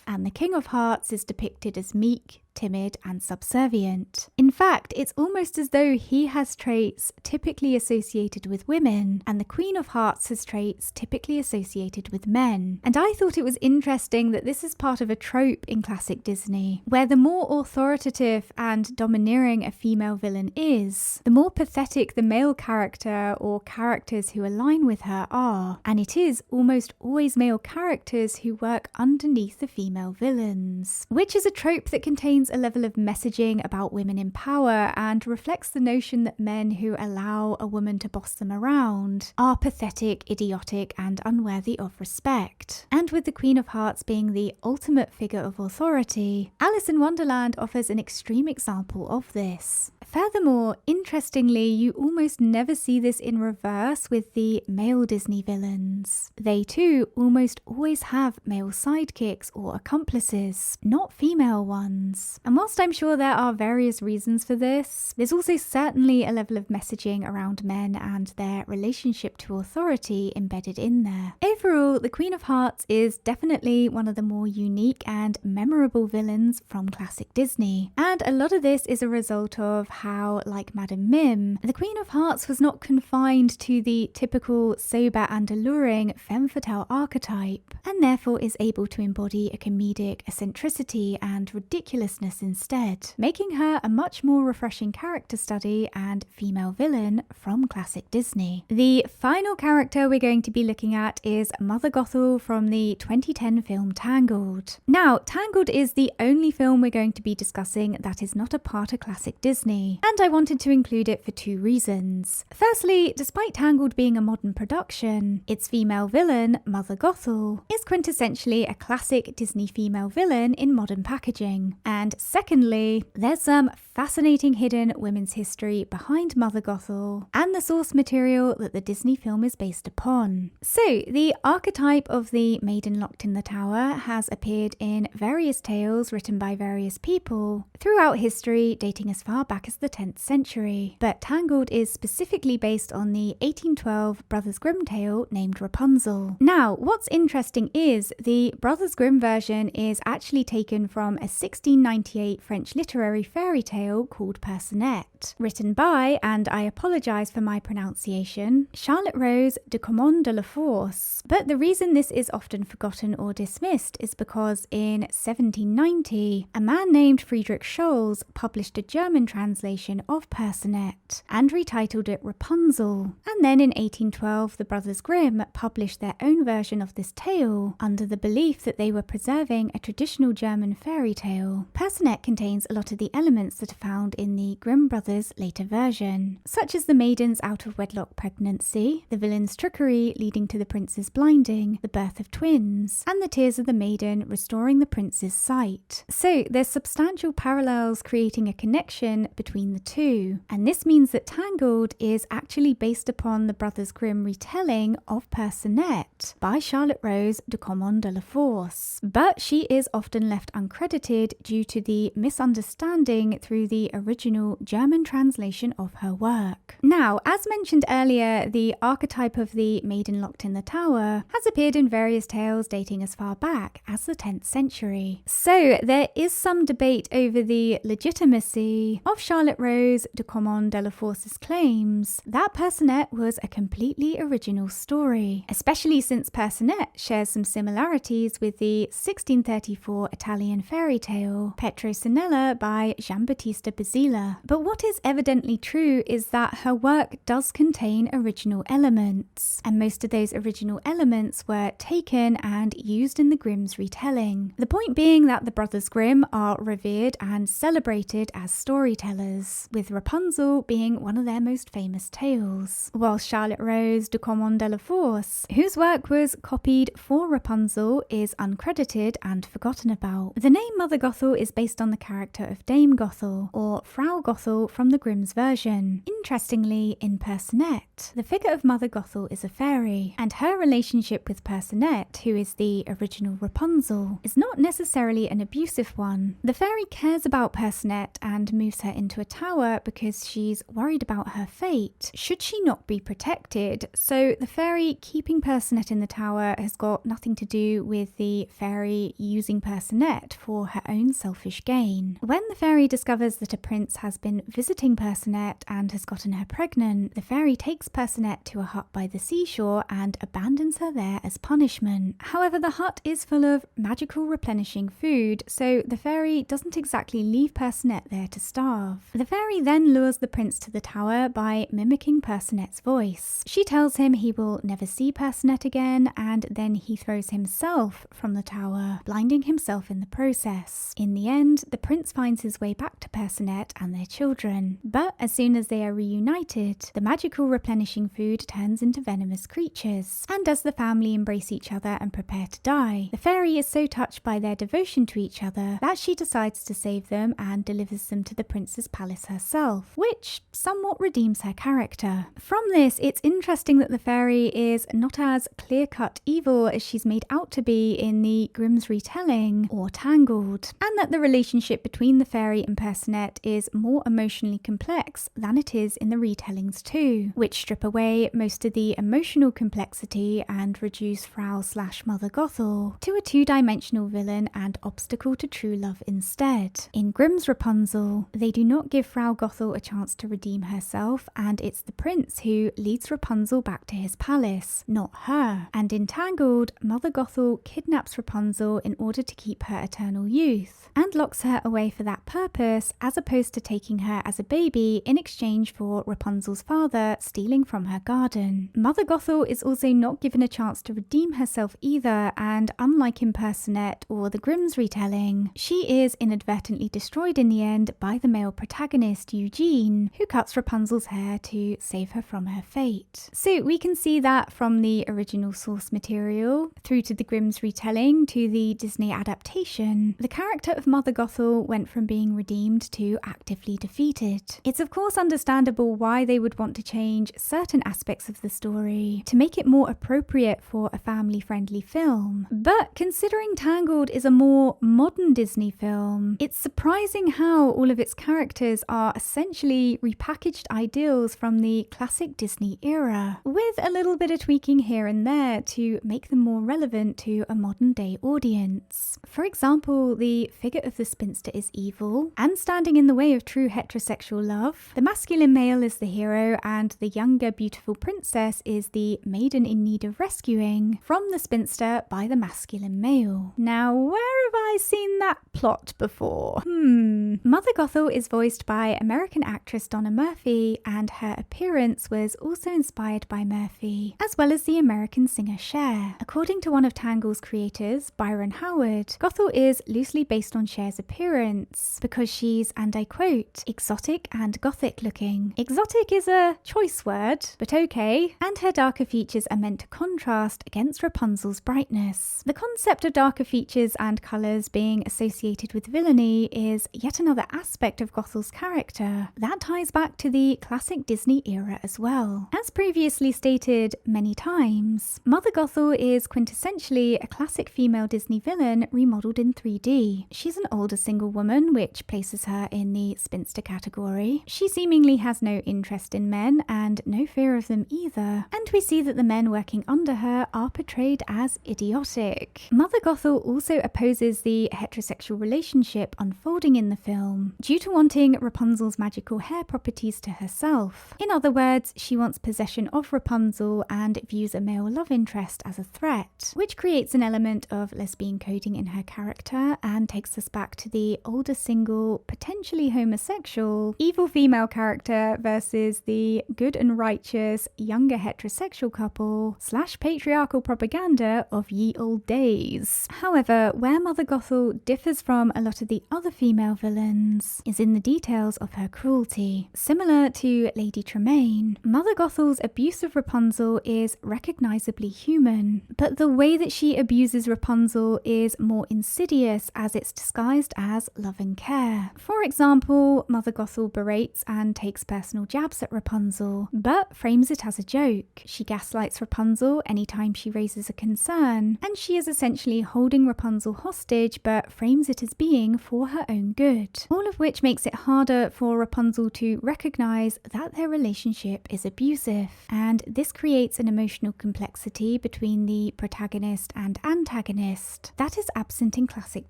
and the King of Hearts is depicted as meek, timid, and subservient. In fact, it's almost as though he has traits typically associated with women, and the Queen of Hearts has traits typically associated with men. And I thought it was interesting that this is part of a trope in classic Disney, where the more authoritative and domineering a female villain is, the more pathetic the male character or characters who align with her are. And it is almost always male characters who work underneath the female villains, which is a trope that contains a level of messaging about women in power and reflects the notion that men who allow a woman to boss them around are pathetic, idiotic, and unworthy of respect. And with the Queen of Hearts being the ultimate figure of authority, Alice in Wonderland offers an extreme example of this. Furthermore, interestingly, you almost never see this in reverse with the male Disney villains. They too almost always have male sidekicks or accomplices, not female ones. And whilst I'm sure there are various reasons for this, there's also certainly a level of messaging around men and their relationship to authority embedded in there. Overall, the Queen of Hearts is definitely one of the more unique and memorable villains from classic Disney. And a lot of this is a result of how, like Madame Mim, the Queen of Hearts was not confined to the typical sober and alluring femme fatale archetype, and therefore is able to embody a comedic eccentricity and ridiculousness instead, making her a much more refreshing character study and female villain from classic Disney. The final character we're going to be looking at is Mother Gothel from the 2010 film Tangled. Now, Tangled is the only film we're going to be discussing that is not a part of classic Disney, and I wanted to include it for two reasons. Firstly, despite Tangled being a modern production, its female villain, Mother Gothel, is quintessentially a classic Disney female villain in modern packaging, and And secondly, there's some fascinating hidden women's history behind Mother Gothel and the source material that the Disney film is based upon. So, the archetype of the maiden locked in the tower has appeared in various tales written by various people throughout history, dating as far back as the 10th century. But Tangled is specifically based on the 1812 Brothers Grimm tale named Rapunzel. Now, what's interesting is the Brothers Grimm version is actually taken from a 1698 French literary fairy tale called Personette, written by, and I apologise for my pronunciation, Charlotte Rose de Command de la Force. But the reason this is often forgotten or dismissed is because in 1790, a man named Friedrich Scholz published a German translation of Personette and retitled it Rapunzel. And then in 1812, the Brothers Grimm published their own version of this tale under the belief that they were preserving a traditional German fairy tale. Personette contains a lot of the elements that are found in the Grimm brothers' later version, such as the maiden's out-of-wedlock pregnancy, the villain's trickery leading to the prince's blinding, the birth of twins, and the tears of the maiden restoring the prince's sight. So there's substantial parallels creating a connection between the two, and this means that Tangled is actually based upon the Brothers Grimm retelling of Personette by Charlotte Rose de Command de la Force, but she is often left uncredited due to the misunderstanding through the original German translation of her work. Now, as mentioned earlier, the archetype of the maiden locked in the tower has appeared in various tales dating as far back as the 10th century. So there is some debate over the legitimacy of Charlotte Rose de Command de la Force's claims that Personette was a completely original story, especially since Personette shares some similarities with the 1634 Italian fairy tale Petronella by Giambattista Basile. But what is evidently true is that her work does contain original elements, and most of those original elements were taken and used in the Grimm's retelling. The point being that the Brothers Grimm are revered and celebrated as storytellers, with Rapunzel being one of their most famous tales, while Charlotte Rose de Command de la Force, whose work was copied for Rapunzel, is uncredited and forgotten about. The name Mother Gothel is based on the character of Dame Gothel, or Frau Gothel from the Grimm's version. Interestingly, in Personette, the figure of Mother Gothel is a fairy, and her relationship with Personette, who is the original Rapunzel, is not necessarily an abusive one. The fairy cares about Personette and moves her into a tower because she's worried about her fate should she not be protected. So the fairy keeping Personette in the tower has got nothing to do with the fairy using Personette for her own selfish gain. When the fairy discovers that a prince has been visiting Personette and has gotten her pregnant, the fairy takes Personette to a hut by the seashore and abandons her there as punishment. However, the hut is full of magical replenishing food, so the fairy doesn't exactly leave Personette there to starve. The fairy then lures the prince to the tower by mimicking Personette's voice. She tells him he will never see Personette again, and then he throws himself from the tower, blinding himself in the process. In the end, the prince finds his way back to Personette and their children, but as soon as they are reunited, the magical replenishing food turns into venomous creatures, and as the family embrace each other and prepare to die, the fairy is so touched by their devotion to each other that she decides to save them and delivers them to the prince's palace herself, which somewhat redeems her character. From this, it's interesting that the fairy is not as clear-cut evil as she's made out to be in the Grimm's retelling or Tangled, and that the relationship between the fairy and Personette is more emotionally complex than it is in the retellings too, which strip away most of the emotional complexity and reduce Frau/Mother Gothel to a two-dimensional villain and obstacle to true love instead. In Grimm's Rapunzel, they do not give Frau Gothel a chance to redeem herself, and it's the prince who leads Rapunzel back to his palace, not her. And in Tangled, Mother Gothel kidnaps Rapunzel in order to keep her eternal youth, and locks her away for that purpose, as opposed to taking her as as a baby in exchange for Rapunzel's father stealing from her garden. Mother Gothel is also not given a chance to redeem herself either, and unlike in Personette or the Grimm's retelling, she is inadvertently destroyed in the end by the male protagonist Eugene, who cuts Rapunzel's hair to save her from her fate. So we can see that from the original source material through to the Grimm's retelling to the Disney adaptation, the character of Mother Gothel went from being redeemed to actively defeated. It's of course understandable why they would want to change certain aspects of the story to make it more appropriate for a family-friendly film, but considering Tangled is a more modern Disney film, it's surprising how all of its characters are essentially repackaged ideals from the classic Disney era, with a little bit of tweaking here and there to make them more relevant to a modern day audience. For example, the figure of the spinster is evil and standing in the way of true heterosexual love. The masculine male is the hero, and the younger beautiful princess is the maiden in need of rescuing from the spinster by the masculine male. Now, where have I seen that plot before? Mother Gothel is voiced by American actress Donna Murphy, and her appearance was also inspired by Murphy, as well as the American singer Cher. According to one of Tangled's creators, Byron Howard, Gothel is loosely based on Cher's appearance because she's, and I quote, exotic and gothic looking. Exotic is a choice word, but okay. And her darker features are meant to contrast against Rapunzel's brightness. The concept of darker features and colours being associated with villainy is yet another aspect of Gothel's character that ties back to the classic Disney era as well. As previously stated many times, Mother Gothel is quintessentially a classic female Disney villain remodeled in 3D. She's an older single woman, which places her in the spinster category. She seemingly has no interest in men and no fear of them either, and we see that the men working under her are portrayed as idiotic. Mother Gothel also opposes the heterosexual relationship unfolding in the film due to wanting Rapunzel's magical hair properties to herself. In other words, she wants possession of Rapunzel and views a male love interest as a threat, which creates an element of lesbian coding in her character and takes us back to the older single, potentially homosexual, evil female character versus the good and righteous younger heterosexual couple / patriarchal propaganda of ye olde days. However, where Mother Gothel differs from a lot of the other female villains is in the details of her cruelty. Similar to Lady Tremaine, Mother Gothel's abuse of Rapunzel is recognisably human, but the way that she abuses Rapunzel is more insidious as it's disguised as love and care. For example, Mother Gothel berates and takes personal jabs at Rapunzel, but frames it as a joke. She gaslights Rapunzel anytime she raises a concern, and she is essentially holding Rapunzel hostage but frames it as being for her own good. All of which makes it harder for Rapunzel to recognise that their relationship is abusive, and this creates an emotional complexity between the protagonist and antagonist that is absent in classic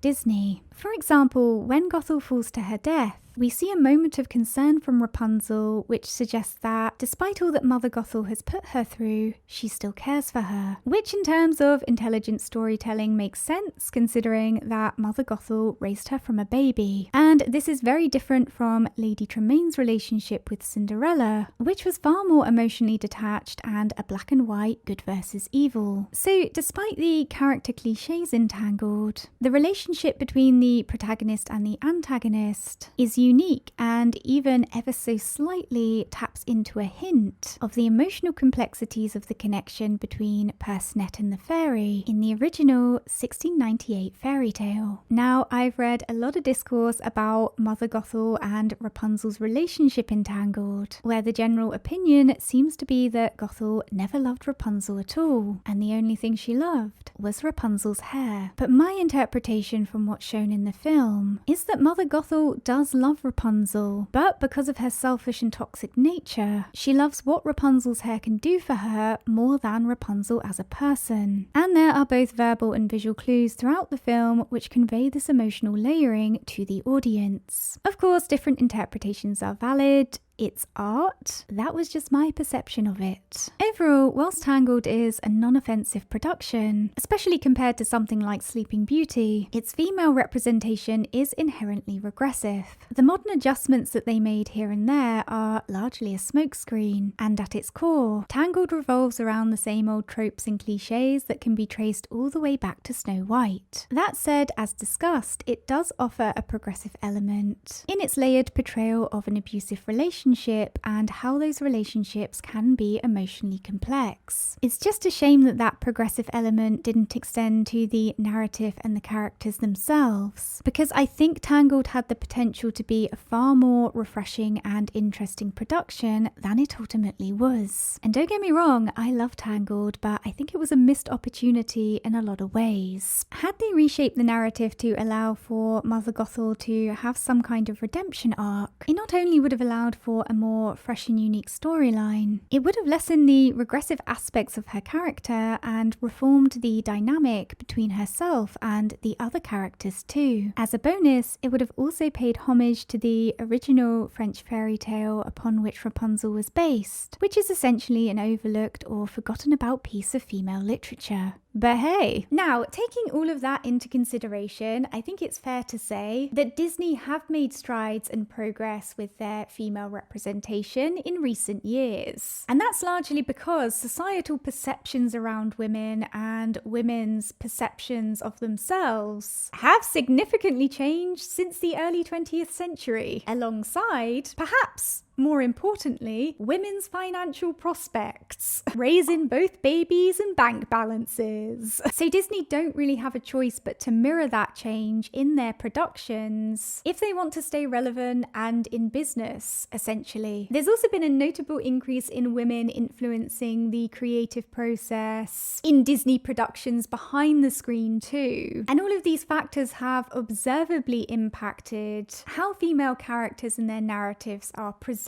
Disney. For example, when Gothel falls to her death, we see a moment of concern from Rapunzel, which suggests that despite all that Mother Gothel has put her through, she still cares for her, which in terms of intelligent storytelling makes sense considering that Mother Gothel raised her from a baby. And this is very different from Lady Tremaine's relationship with Cinderella, which was far more emotionally detached and a black and white good versus evil. So despite the character cliches in Tangled, the relationship between the protagonist and the antagonist is unique and even ever so slightly taps into a hint of the emotional complexities of the connection between Personette and the fairy in the original 1698 fairy tale. Now, I've read a lot of discourse about Mother Gothel and Rapunzel's relationship in Tangled, where the general opinion seems to be that Gothel never loved Rapunzel at all, and the only thing she loved was Rapunzel's hair. But my interpretation from what's shown in the film is that Mother Gothel does love Rapunzel, but because of her selfish and toxic nature, she loves what Rapunzel's hair can do for her more than Rapunzel as a person. And there are both verbal and visual clues throughout the film which convey this emotional layering to the audience. Of course, different interpretations are valid. It's art. That was just my perception of it. Overall, whilst Tangled is a non-offensive production, especially compared to something like Sleeping Beauty, its female representation is inherently regressive. The modern adjustments that they made here and there are largely a smokescreen, and at its core, Tangled revolves around the same old tropes and cliches that can be traced all the way back to Snow White. That said, as discussed, it does offer a progressive element in its layered portrayal of an abusive relationship and how those relationships can be emotionally complex. It's just a shame that that progressive element didn't extend to the narrative and the characters themselves, because I think Tangled had the potential to be a far more refreshing and interesting production than it ultimately was. And don't get me wrong, I love Tangled, but I think it was a missed opportunity in a lot of ways. Had they reshaped the narrative to allow for Mother Gothel to have some kind of redemption arc, it not only would have allowed for a more fresh and unique storyline, it would have lessened the regressive aspects of her character and reformed the dynamic between herself and the other characters too. As a bonus, it would have also paid homage to the original French fairy tale upon which Rapunzel was based, which is essentially an overlooked or forgotten about piece of female literature. But hey, now taking all of that into consideration, I think it's fair to say that Disney have made strides and progress with their female representation in recent years. And that's largely because societal perceptions around women and women's perceptions of themselves have significantly changed since the early 20th century, alongside, perhaps more importantly, women's financial prospects, raising both babies and bank balances. So Disney don't really have a choice but to mirror that change in their productions if they want to stay relevant and in business, essentially. There's also been a notable increase in women influencing the creative process in Disney productions behind the screen too. And all of these factors have observably impacted how female characters and their narratives are presented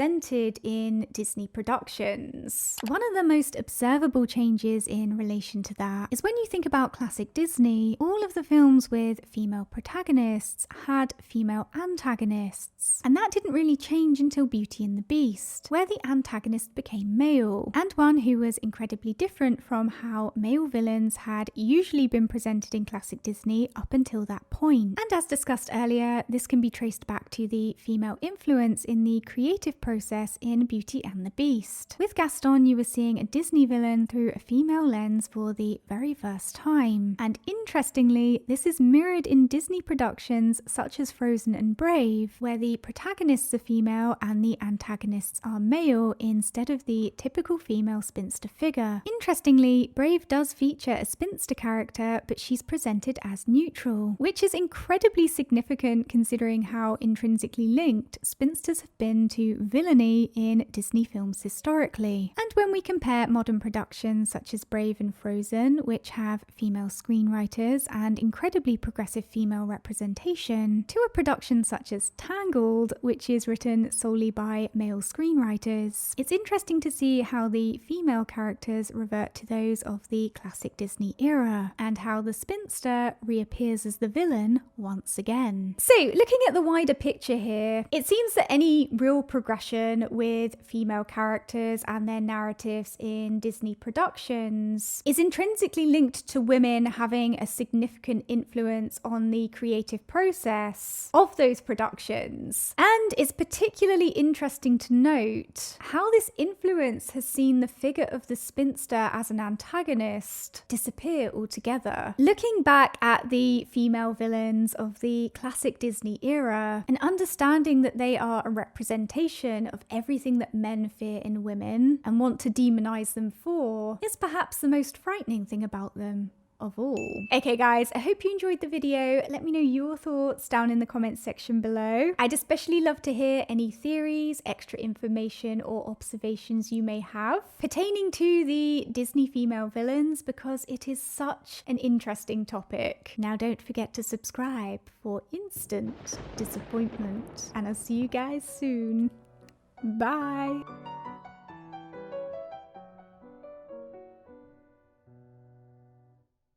in Disney productions. One of the most observable changes in relation to that is when you think about classic Disney, all of the films with female protagonists had female antagonists. And that didn't really change until Beauty and the Beast, where the antagonist became male, and one who was incredibly different from how male villains had usually been presented in classic Disney up until that point. And as discussed earlier, this can be traced back to the female influence in the creative process in Beauty and the Beast. With Gaston, you were seeing a Disney villain through a female lens for the very first time. And interestingly, this is mirrored in Disney productions such as Frozen and Brave, where the protagonists are female and the antagonists are male instead of the typical female spinster figure. Interestingly, Brave does feature a spinster character, but she's presented as neutral, which is incredibly significant considering how intrinsically linked spinsters have been to villainy in Disney films historically. And when we compare modern productions such as Brave and Frozen, which have female screenwriters and incredibly progressive female representation, to a production such as Tangled, which is written solely by male screenwriters, it's interesting to see how the female characters revert to those of the classic Disney era, and how the spinster reappears as the villain once again. So, looking at the wider picture here, it seems that any real progression with female characters and their narratives in Disney productions is intrinsically linked to women having a significant influence on the creative process of those productions. And it's particularly interesting to note how this influence has seen the figure of the spinster as an antagonist disappear altogether. Looking back at the female villains of the classic Disney era and understanding that they are a representation of everything that men fear in women and want to demonize them for is perhaps the most frightening thing about them of all. Okay guys, I hope you enjoyed the video. Let me know your thoughts down in the comments section below. I'd especially love to hear any theories, extra information or observations you may have pertaining to the Disney female villains, because it is such an interesting topic. Now don't forget to subscribe for instant disappointment, and I'll see you guys soon. Bye.